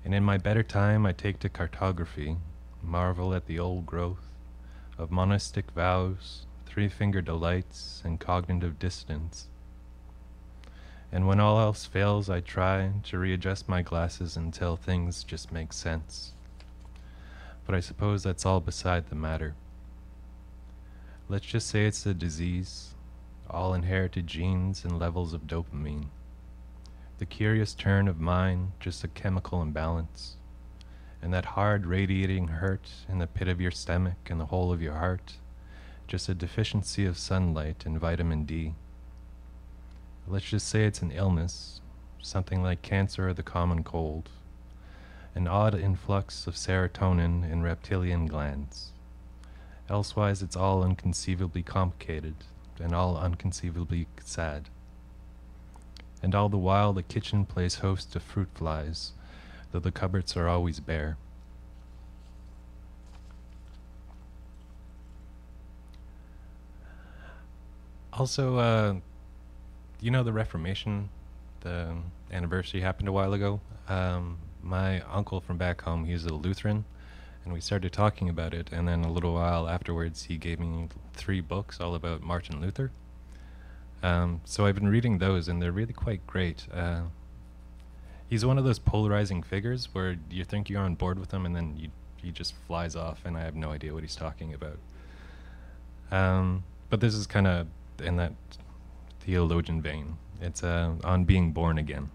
And in my better time, I take to cartography, marvel at the old growth of monastic vows, three-finger delights, and cognitive dissonance. And when all else fails, I try to readjust my glasses until things just make sense. But I suppose that's all beside the matter. Let's just say it's a disease, all inherited genes and levels of dopamine. The curious turn of mind, just a chemical imbalance. And that hard radiating hurt in the pit of your stomach and the whole of your heart, just a deficiency of sunlight and vitamin D. Let's just say it's an illness, something like cancer or the common cold, an odd influx of serotonin in reptilian glands. Elsewise, it's all inconceivably complicated and all unconceivably sad. And all the while, the kitchen plays host to fruit flies, though the cupboards are always bare. Also, you know the Reformation, the anniversary happened a while ago. My uncle from back home, he's a Lutheran, and we started talking about it, and then a little while afterwards he gave me 3 books all about Martin Luther. So I've been reading those, and they're really quite great. He's one of those polarizing figures where you think you're on board with him, and then he just flies off, and I have no idea what he's talking about. But this is kind of in that theologian vein. It's on being born again.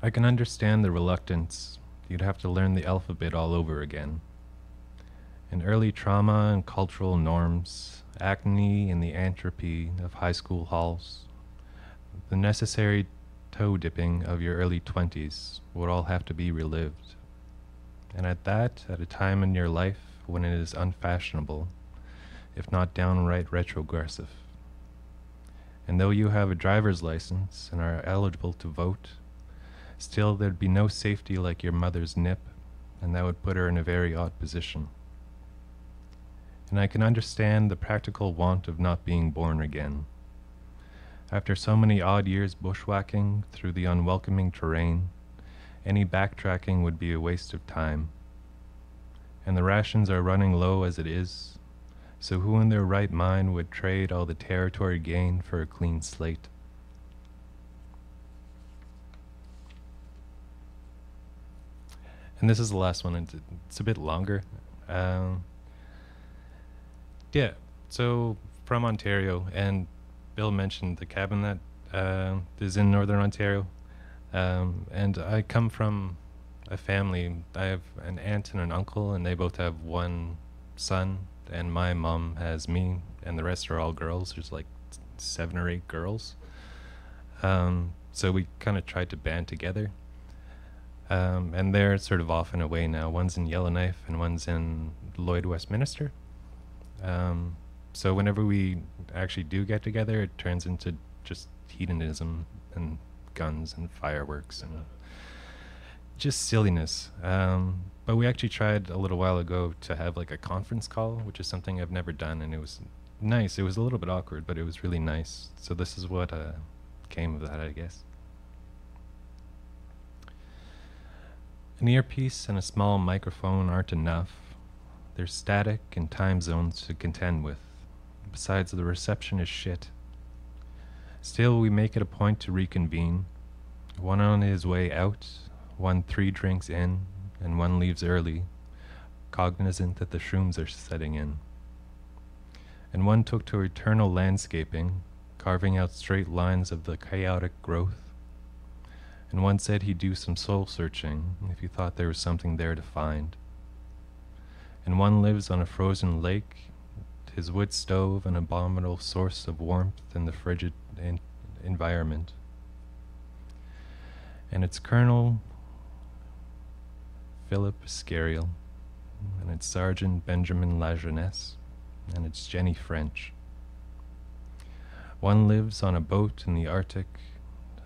I can understand the reluctance. You'd have to learn the alphabet all over again. And early trauma and cultural norms, acne and the entropy of high school halls, the necessary toe dipping of your early 20s would all have to be relived. And at a time in your life when it is unfashionable, if not downright retrogressive. And though you have a driver's license and are eligible to vote, still there'd be no safety like your mother's nip, and that would put her in a very odd position. And I can understand the practical want of not being born again. After so many odd years bushwhacking through the unwelcoming terrain, any backtracking would be a waste of time. And the rations are running low as it is, so who in their right mind would trade all the territory gained for a clean slate? And this is the last one, and it's a bit longer. Yeah, so from Ontario, and Bill mentioned the cabin that is in Northern Ontario. And I come from a family. I have an aunt and an uncle, and they both have one son, and my mom has me, and the rest are all girls. There's like 7 or 8 girls. So we kind of tried to band together. And they're sort of off and away now. One's in Yellowknife and one's in Lloyd, Westminster. So whenever we actually do get together, it turns into just hedonism and guns and fireworks and just silliness. But we actually tried a little while ago to have like a conference call, which is something I've never done, and it was nice. It was a little bit awkward, but it was really nice. So this is what came of that, I guess. An earpiece and a small microphone aren't enough. There's static and time zones to contend with. Besides, the reception is shit. Still, we make it a point to reconvene, one on his way out, one 3 drinks in, and one leaves early, cognizant that the shrooms are setting in. And one took to eternal landscaping, carving out straight lines of the chaotic growth. And one said he'd do some soul searching if he thought there was something there to find. And one lives on a frozen lake, his wood stove an abominable source of warmth in the frigid environment. And its colonel, Philip Scariel, and its Sergeant Benjamin Lajeunesse, and its Jenny French. One lives on a boat in the Arctic,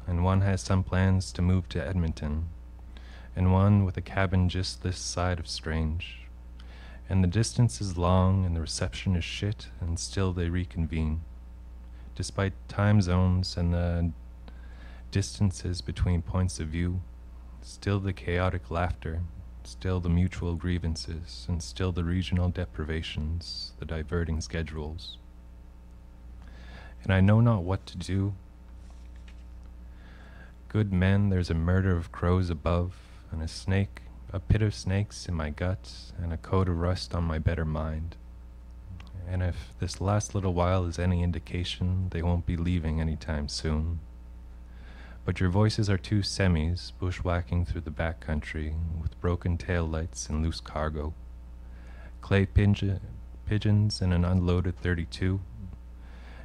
and one has some plans to move to Edmonton, and one with a cabin just this side of strange. And the distance is long, and the reception is shit, and still they reconvene. Despite time zones and the distances between points of view, still the chaotic laughter, still the mutual grievances, and still the regional deprivations, the diverting schedules. And I know not what to do. Good men, there's a murder of crows above, and a pit of snakes in my gut, and a coat of rust on my better mind. And if this last little while is any indication, they won't be leaving anytime soon. But your voices are 2 semis bushwhacking through the backcountry with broken tail lights and loose cargo. Clay pigeons in an unloaded 32,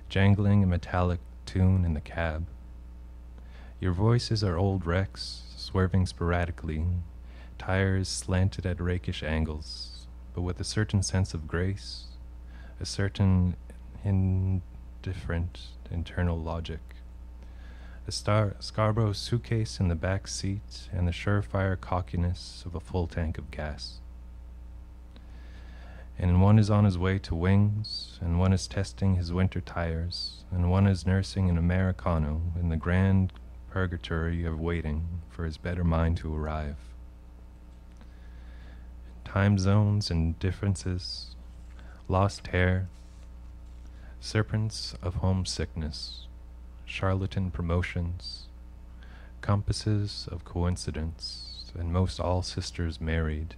jangling a metallic tune in the cab. Your voices are old wrecks, swerving sporadically, tires slanted at rakish angles, but with a certain sense of grace, a certain indifferent internal logic. A Scarborough suitcase in the back seat, and the surefire cockiness of a full tank of gas. And one is on his way to Wings, and one is testing his winter tires, and one is nursing an Americano in the grand purgatory of waiting for his better mind to arrive. Time zones and differences, lost hair, serpents of homesickness, charlatan promotions, compasses of coincidence, and most all sisters married.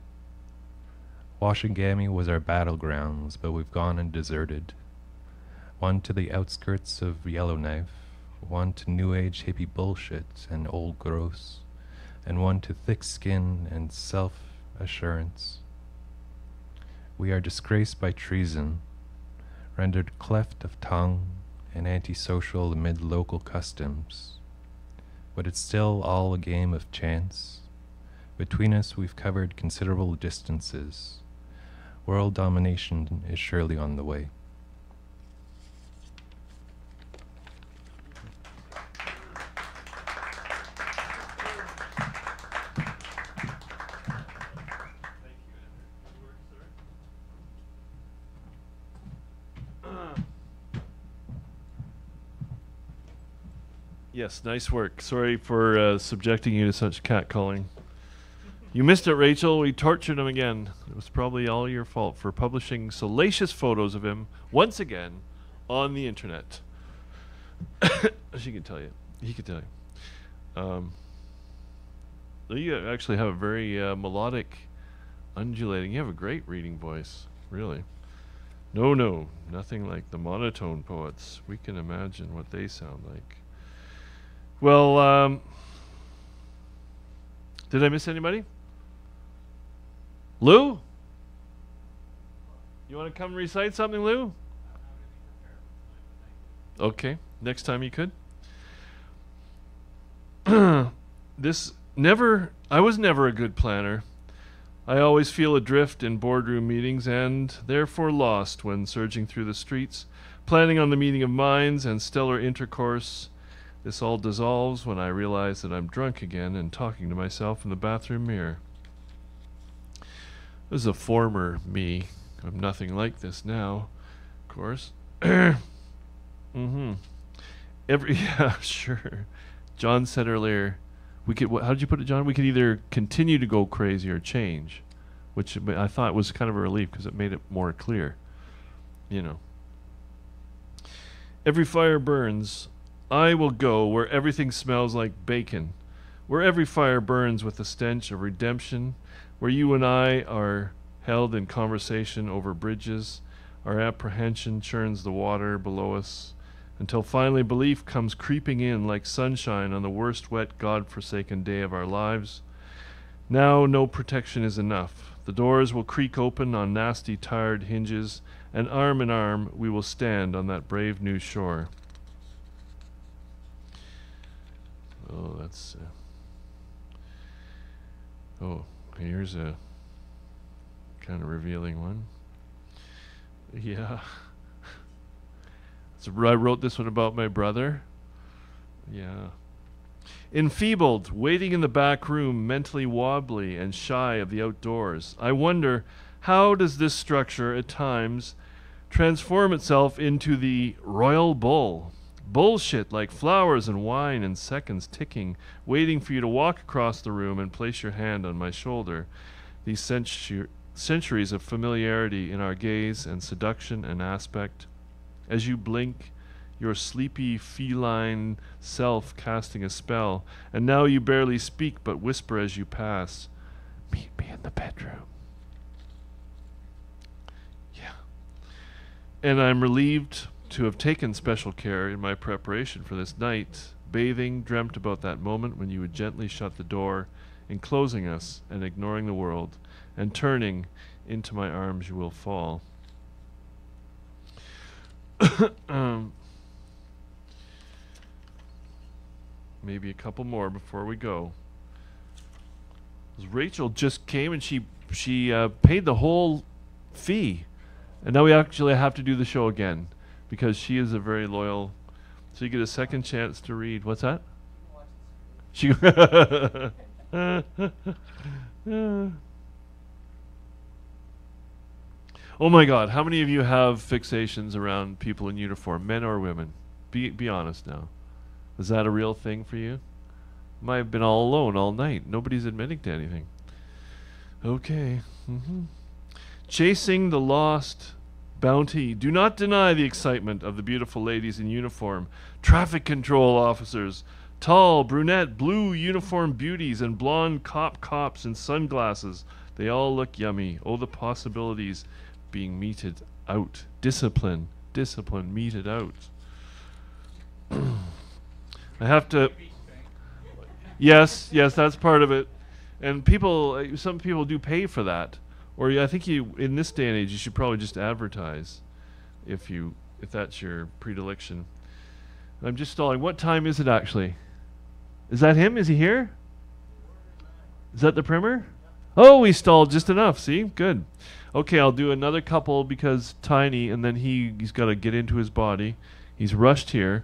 Washingami was our battlegrounds, but we've gone and deserted. One to the outskirts of Yellowknife, one to New Age hippie bullshit and old gross, and one to thick skin and self-assurance. We are disgraced by treason, rendered cleft of tongue and antisocial amid local customs. But it's still all a game of chance. Between us we've covered considerable distances. World domination is surely on the way. Yes, nice work. Sorry for subjecting you to such catcalling. You missed it, Rachel. We tortured him again. It was probably all your fault for publishing salacious photos of him once again on the internet. She can tell you. He can tell you. You actually have a very melodic, undulating. You have a great reading voice, really. No, nothing like the monotone poets. We can imagine what they sound like. Well, did I miss anybody? Lou? You want to come recite something, Lou? Okay, next time you could. I was never a good planner. I always feel adrift in boardroom meetings and therefore lost when surging through the streets, planning on the meeting of minds and stellar intercourse. This all dissolves when I realize that I'm drunk again and talking to myself in the bathroom mirror. This is a former me. I'm nothing like this now, of course. Yeah, sure. John said earlier, how did you put it, John? We could either continue to go crazy or change, which I thought was kind of a relief because it made it more clear. You know. Every fire burns. I will go where everything smells like bacon. where every fire burns with the stench of redemption, where you and I are held in conversation over bridges, our apprehension churns the water below us, until finally belief comes creeping in like sunshine on the worst wet God-forsaken day of our lives. Now no protection is enough. The doors will creak open on nasty, tired hinges, and arm in arm we will stand on that brave new shore. Oh, that's... oh, here's a kind of revealing one. Yeah. So I wrote this one about my brother. Yeah. Enfeebled, waiting in the back room, mentally wobbly and shy of the outdoors. I wonder, how does this structure at times transform itself into the royal bull? Bullshit like flowers and wine and seconds ticking, waiting for you to walk across the room and place your hand on my shoulder. These centuries of familiarity in our gaze and seduction and aspect. As you blink, your sleepy feline self casting a spell, and now you barely speak but whisper as you pass, "Meet me in the bedroom." Yeah. And I'm relieved to have taken special care in my preparation for this night, bathing, dreamt about that moment when you would gently shut the door, enclosing us and ignoring the world, and turning into my arms you will fall. Maybe a couple more before we go. Rachel just came and she paid the whole fee, and now we actually have to do the show again because she is a very loyal. So you get a second chance to read. What's that? She. Oh my God! How many of you have fixations around people in uniform, men or women? Be honest now. Is that a real thing for you? Might have been all alone all night. Nobody's admitting to anything. Okay. Chasing the lost bounty. Do not deny the excitement of the beautiful ladies in uniform. Traffic control officers. Tall, brunette, blue uniform beauties and blonde cops in sunglasses. They all look yummy. Oh, the possibilities being meted out. Discipline, meted out. I have to... Yes, that's part of it. And some people do pay for that. Or I think in this day and age, you should probably just advertise if that's your predilection. I'm just stalling. What time is it actually? Is that him? Is he here? Is that the primer? Oh, we stalled just enough. See? Good. Okay, I'll do another couple because Tiny, and then he's got to get into his body. He's rushed here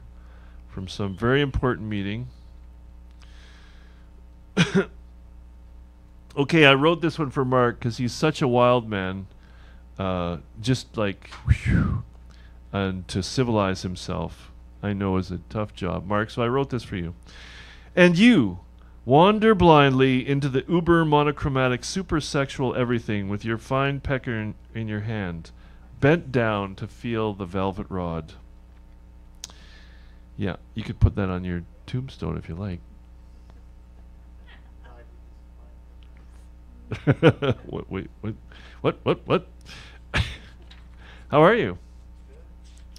from some very important meeting. Okay, I wrote this one for Mark because he's such a wild man. Just like, whew, and to civilize himself, I know is a tough job, Mark. So I wrote this for you. And you wander blindly into the uber monochromatic super sexual everything with your fine pecker in your hand, bent down to feel the velvet rod. Yeah, you could put that on your tombstone if you like. What? How are you?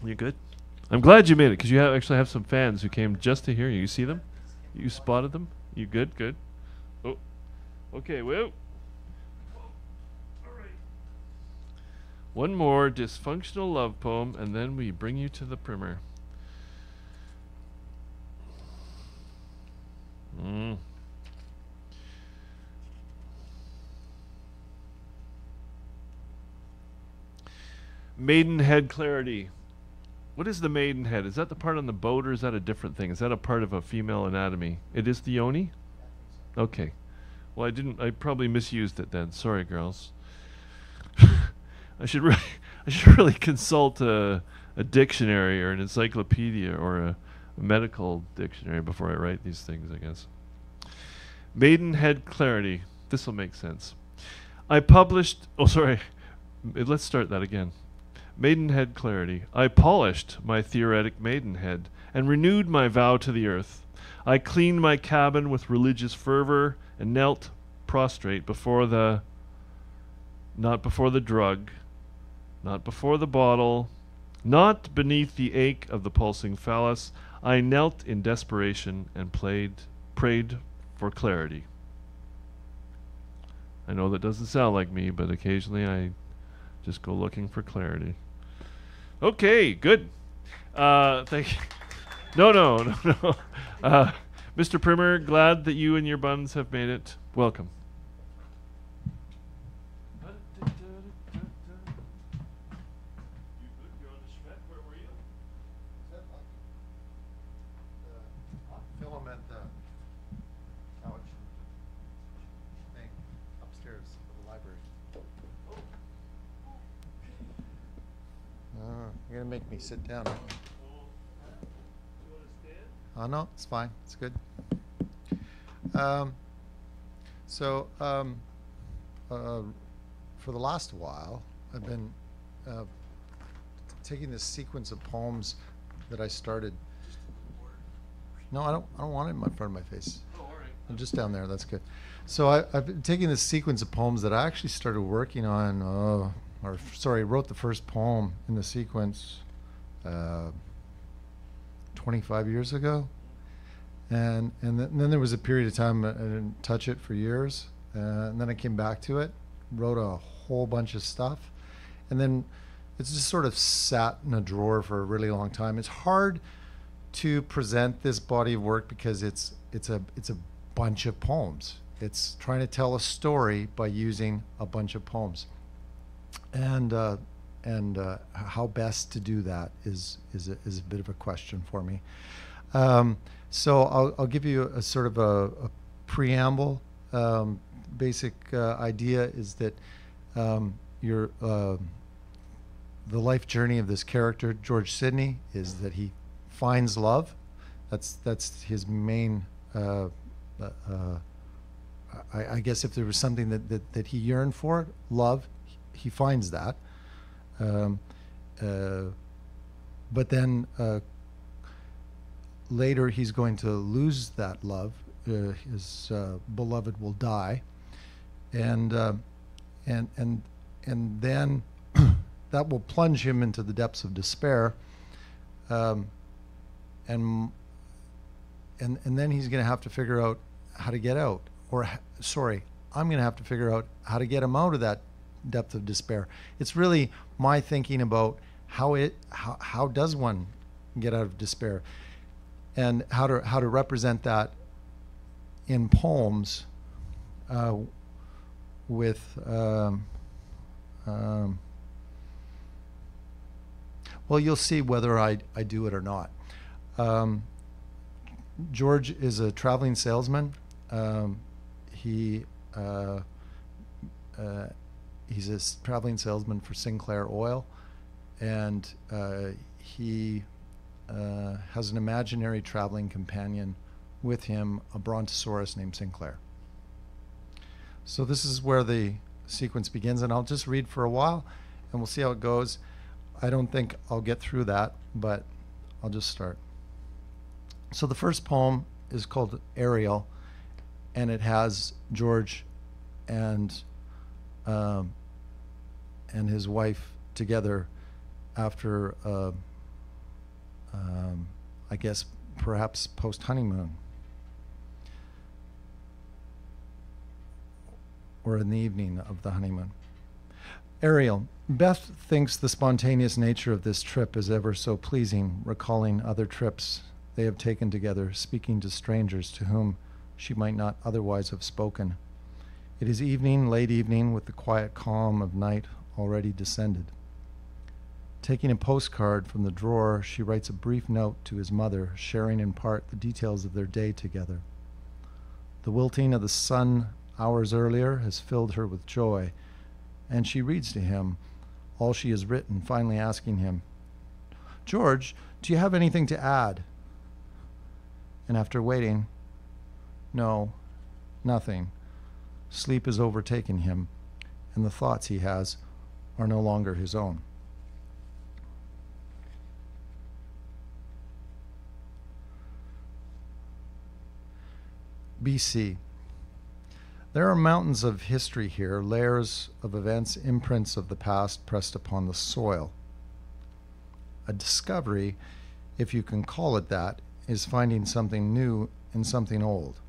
You good? I'm glad you made it because you actually have some fans who came just to hear you. You see them? You spotted them? You good? Good. Oh, okay. Whoa. All right. One more dysfunctional love poem, and then we bring you to the primer. Maidenhead clarity. What is the maidenhead? Is that the part on the boat, or is that a different thing? Is that a part of a female anatomy? It is the yoni? Okay. Well, I probably misused it then. Sorry, girls. I should really consult a dictionary or an encyclopedia or a medical dictionary before I write these things, I guess. Maidenhead clarity. This will make sense. I published... Oh, sorry. Let's start that again. Maidenhead clarity. I polished my theoretic maidenhead and renewed my vow to the earth. I cleaned my cabin with religious fervor and knelt prostrate before the, not before the drug, not before the bottle, not beneath the ache of the pulsing phallus. I knelt in desperation and prayed for clarity. I know that doesn't sound like me, but occasionally I just go looking for clarity. Okay, good. Thank you. No. Mr. Primer, glad that you and your buns have made it. Welcome. Film at the couch thing upstairs at the library. You're gonna make me sit down. Oh no, it's fine. It's good. For the last while, I've been taking this sequence of poems that I started. No, I don't want it in front of my face. Oh, all right. I'm just down there. That's good. So I've been taking this sequence of poems that I actually started working on, wrote the first poem in the sequence 25 years ago. And then there was a period of time I didn't touch it for years. And then I came back to it, wrote a whole bunch of stuff. And then it's just sort of sat in a drawer for a really long time. It's hard to present this body of work because it's a bunch of poems. It's trying to tell a story by using a bunch of poems. And how best to do that is a bit of a question for me. So I'll give you a sort of a preamble. Basic idea is that the life journey of this character, George Sidney, is that he finds love. That's his main. I guess if there was something that he yearned for, love, he finds that. But then later he's going to lose that love. His beloved will die, and then that will plunge him into the depths of despair. And then he's going to have to figure out how to get out, I'm going to have to figure out how to get him out of that depth of despair. It's really my thinking about how does one get out of despair, and how to represent that in poems with well, you'll see whether I do it or not. George is a traveling salesman. He's a traveling salesman for Sinclair Oil, and he has an imaginary traveling companion with him, a brontosaurus named Sinclair. So this is where the sequence begins, and I'll just read for a while, and we'll see how it goes. I don't think I'll get through that, but I'll just start. So the first poem is called Ariel, and it has George and his wife together after, I guess, perhaps post-honeymoon, or in the evening of the honeymoon. Ariel, Beth thinks the spontaneous nature of this trip is ever so pleasing, recalling other trips they have taken together, speaking to strangers to whom she might not otherwise have spoken. It is evening, late evening, with the quiet calm of night already descended. Taking a postcard from the drawer, she writes a brief note to his mother, sharing in part the details of their day together. The wilting of the sun hours earlier has filled her with joy, and she reads to him all she has written, finally asking him, "George, do you have anything to add?" And after waiting, "No, nothing." Sleep has overtaken him, and the thoughts he has are no longer his own. BC. There are mountains of history here, layers of events, imprints of the past pressed upon the soil. A discovery, if you can call it that, is finding something new in something old.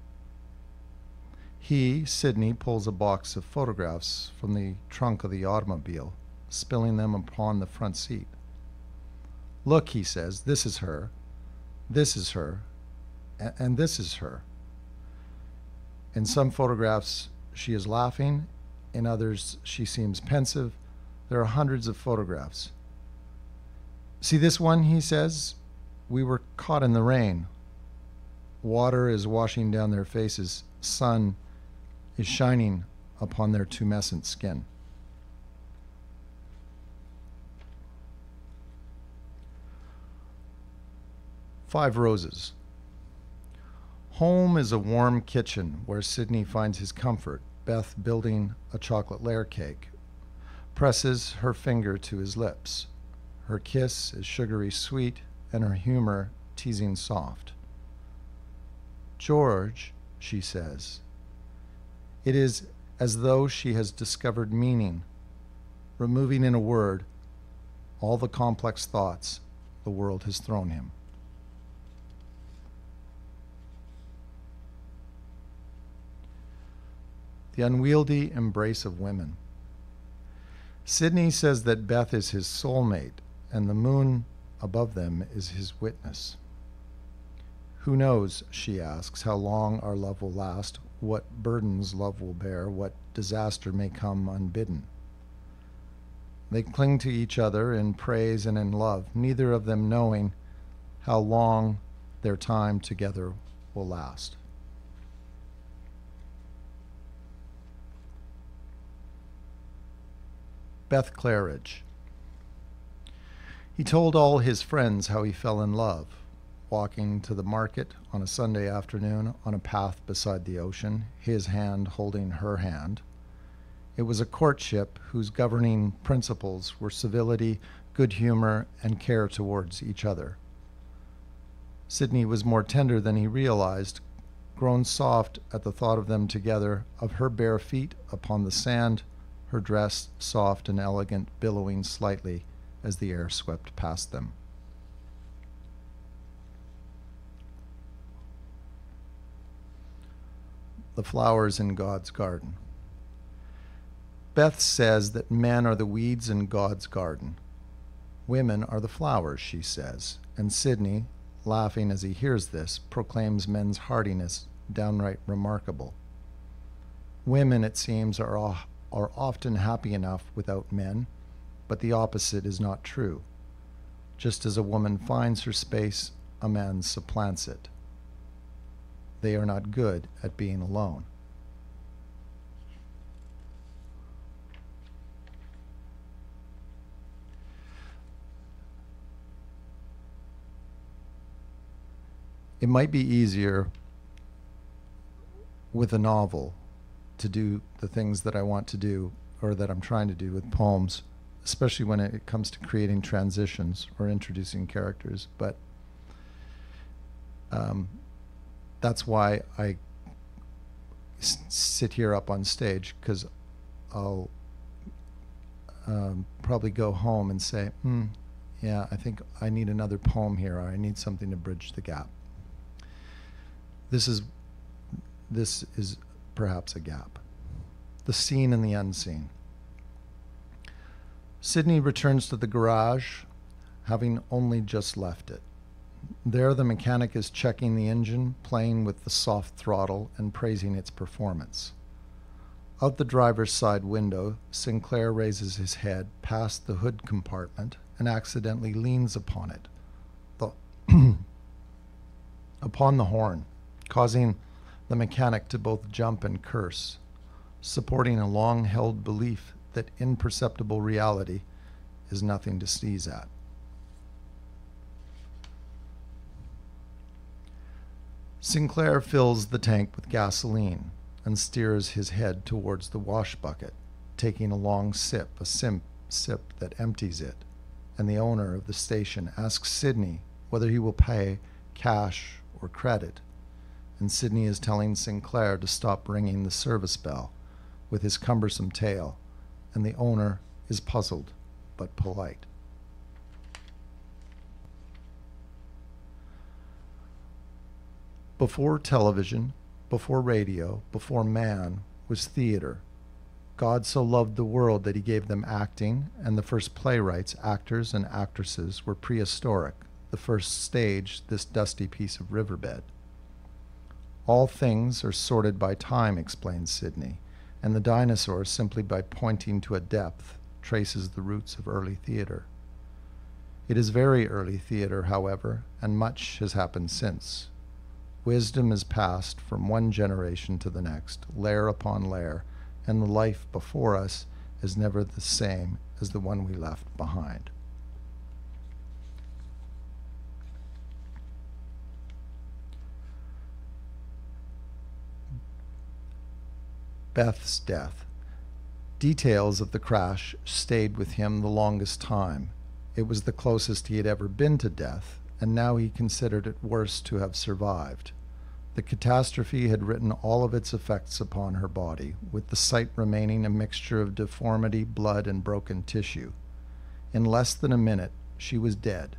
He, Sidney, pulls a box of photographs from the trunk of the automobile, spilling them upon the front seat. Look, he says, this is her, and this is her. In some photographs, she is laughing. In others, she seems pensive. There are hundreds of photographs. See this one, he says? We were caught in the rain. Water is washing down their faces. Sun is shining upon their tumescent skin. Five Roses. Home is a warm kitchen where Sidney finds his comfort, Beth building a chocolate layer cake, presses her finger to his lips. Her kiss is sugary sweet and her humor teasing soft. George, she says. It is as though she has discovered meaning, removing in a word all the complex thoughts the world has thrown him. The unwieldy embrace of women. Sidney says that Beth is his soulmate, and the moon above them is his witness. Who knows, she asks, how long our love will last, what burdens love will bear, what disaster may come unbidden. They cling to each other in praise and in love, neither of them knowing how long their time together will last. Beth Claridge. He told all his friends how he fell in love, walking to the market on a Sunday afternoon on a path beside the ocean, his hand holding her hand. It was a courtship whose governing principles were civility, good humor, and care towards each other. Sidney was more tender than he realized, grown soft at the thought of them together, of her bare feet upon the sand, her dress soft and elegant, billowing slightly as the air swept past them. The flowers in God's garden. Beth says that men are the weeds in God's garden. Women are the flowers, she says, and Sidney, laughing as he hears this, proclaims men's hardiness downright remarkable. Women, it seems, are often happy enough without men, but the opposite is not true. Just as a woman finds her space, a man supplants it. They are not good at being alone. It might be easier with a novel to do the things that I want to do or that I'm trying to do with poems, especially when it comes to creating transitions or introducing characters. But that's why I sit here up on stage, because I'll probably go home and say, yeah, I think I need another poem here, or I need something to bridge the gap. This is perhaps a gap. The seen and the unseen. Sidney returns to the garage, having only just left it. There the mechanic is checking the engine, playing with the soft throttle and praising its performance. Out the driver's side window, Sinclair raises his head past the hood compartment and accidentally leans upon it, upon the horn, causing the mechanic to both jump and curse, supporting a long-held belief that imperceptible reality is nothing to sneeze at. Sinclair fills the tank with gasoline and steers his head towards the wash bucket, taking a long sip, sip that empties it, and the owner of the station asks Sidney whether he will pay cash or credit, and Sidney is telling Sinclair to stop ringing the service bell with his cumbersome tail, and the owner is puzzled but polite. Before television, before radio, before man was theater. God so loved the world that he gave them acting, and the first playwrights, actors, and actresses were prehistoric, the first stage this dusty piece of riverbed. All things are sorted by time, explains Sidney, and the dinosaur, simply by pointing to a depth, traces the roots of early theater. It is very early theater, however, and much has happened since. Wisdom is passed from one generation to the next, layer upon layer, and the life before us is never the same as the one we left behind. Beth's death. Details of the crash stayed with him the longest time. It was the closest he had ever been to death, and now he considered it worse to have survived. The catastrophe had written all of its effects upon her body, with the sight remaining a mixture of deformity, blood, and broken tissue. In less than a minute, she was dead,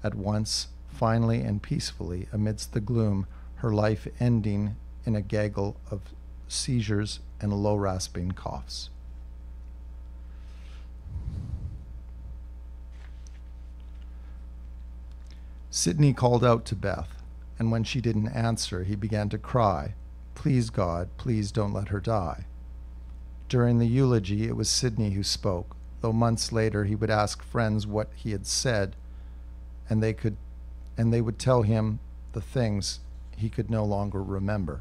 at once, finally, and peacefully, amidst the gloom, her life ending in a gaggle of seizures and low rasping coughs. Sidney called out to Beth, and when she didn't answer, he began to cry, "Please, God, please don't let her die." During the eulogy, it was Sidney who spoke, though months later he would ask friends what he had said, and they would tell him the things he could no longer remember.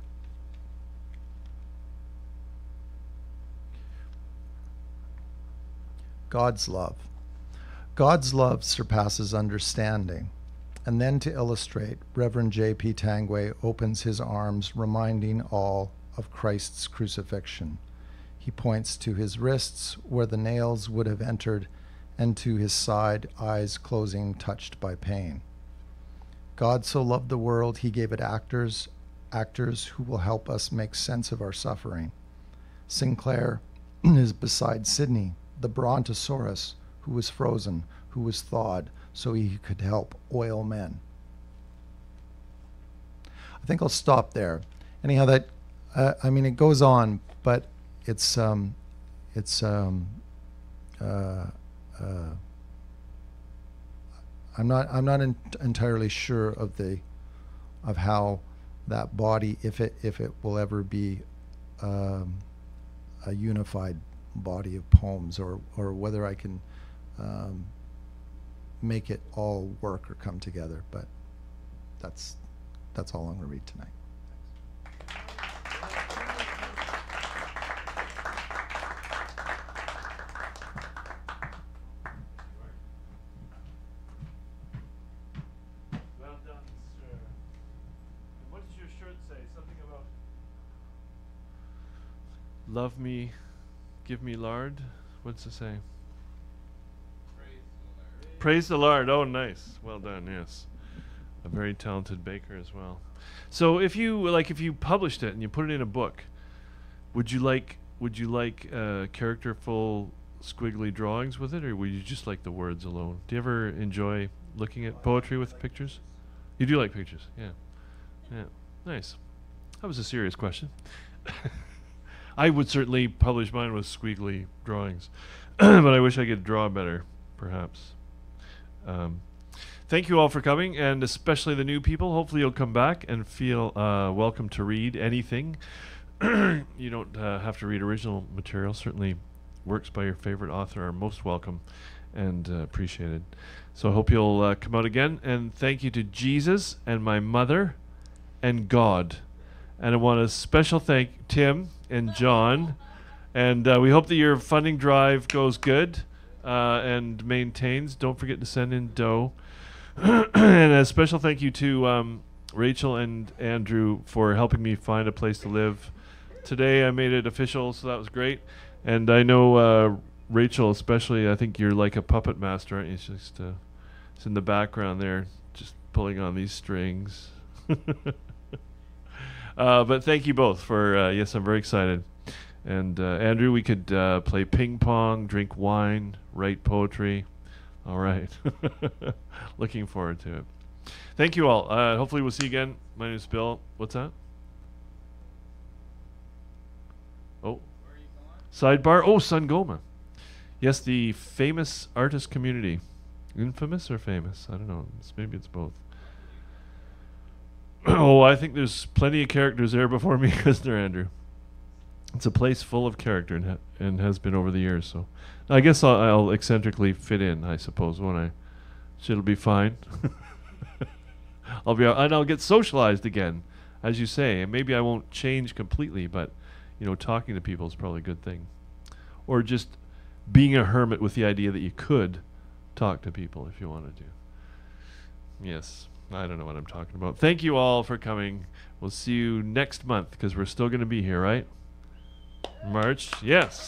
God's love. God's love surpasses understanding. And then to illustrate, Reverend J.P. Tangway opens his arms, reminding all of Christ's crucifixion. He points to his wrists where the nails would have entered, and to his side, eyes closing, touched by pain. God so loved the world, he gave it actors who will help us make sense of our suffering. Sinclair is beside Sidney, the brontosaurus who was frozen, who was thawed, so he could help oil men. I think I'll stop there. Anyhow, that it goes on, but I'm not entirely sure of how that body, if it will ever be a unified body of poems, or whether I can make it all work or come together, but that's all I'm going to read tonight. Well done, sir. And what does your shirt say? Something about love me, give me lard? What's it say? Praise the Lord. Oh, nice. Well done. Yes, a very talented baker as well. So, if you published it and you put it in a book, would you like characterful, squiggly drawings with it, or would you just like the words alone? Do you ever enjoy looking at poetry with pictures? You do like pictures, yeah. Yeah, nice. That was a serious question. I would certainly publish mine with squiggly drawings, but I wish I could draw better, perhaps. Thank you all for coming, and especially the new people. Hopefully you'll come back and feel welcome to read anything. You don't have to read original material. Certainly works by your favorite author are most welcome and appreciated. So I hope you'll come out again, and thank you to Jesus and my mother and God. And I want to special thank Tim and John, and we hope that your funding drive goes good and maintains. Don't forget to send in dough. And a special thank you to Rachel and Andrew for helping me find a place to live. Today I made it official, so that was great. And I know Rachel especially, I think you're like a puppet master, aren't you? It's just it's in the background there, just pulling on these strings. But thank you both for, yes, I'm very excited. And Andrew, we could play ping pong, drink wine, write poetry. All right. Looking forward to it. Thank you all. Hopefully we'll see you again. My name is Bill. What's that? Oh. Sidebar. Oh, Sangoma. Yes, the famous artist community. Infamous or famous? I don't know. Maybe it's both. Oh, I think there's plenty of characters there before me, isn't there, Andrew? It's a place full of character and has been over the years. So I guess I'll eccentrically fit in, I suppose, won't I? So it'll be fine. I'll get socialized again, as you say. And maybe I won't change completely, but talking to people is probably a good thing. Or just being a hermit with the idea that you could talk to people if you wanted to. Yes, I don't know what I'm talking about. Thank you all for coming. We'll see you next month because we're still going to be here, right? March, yes.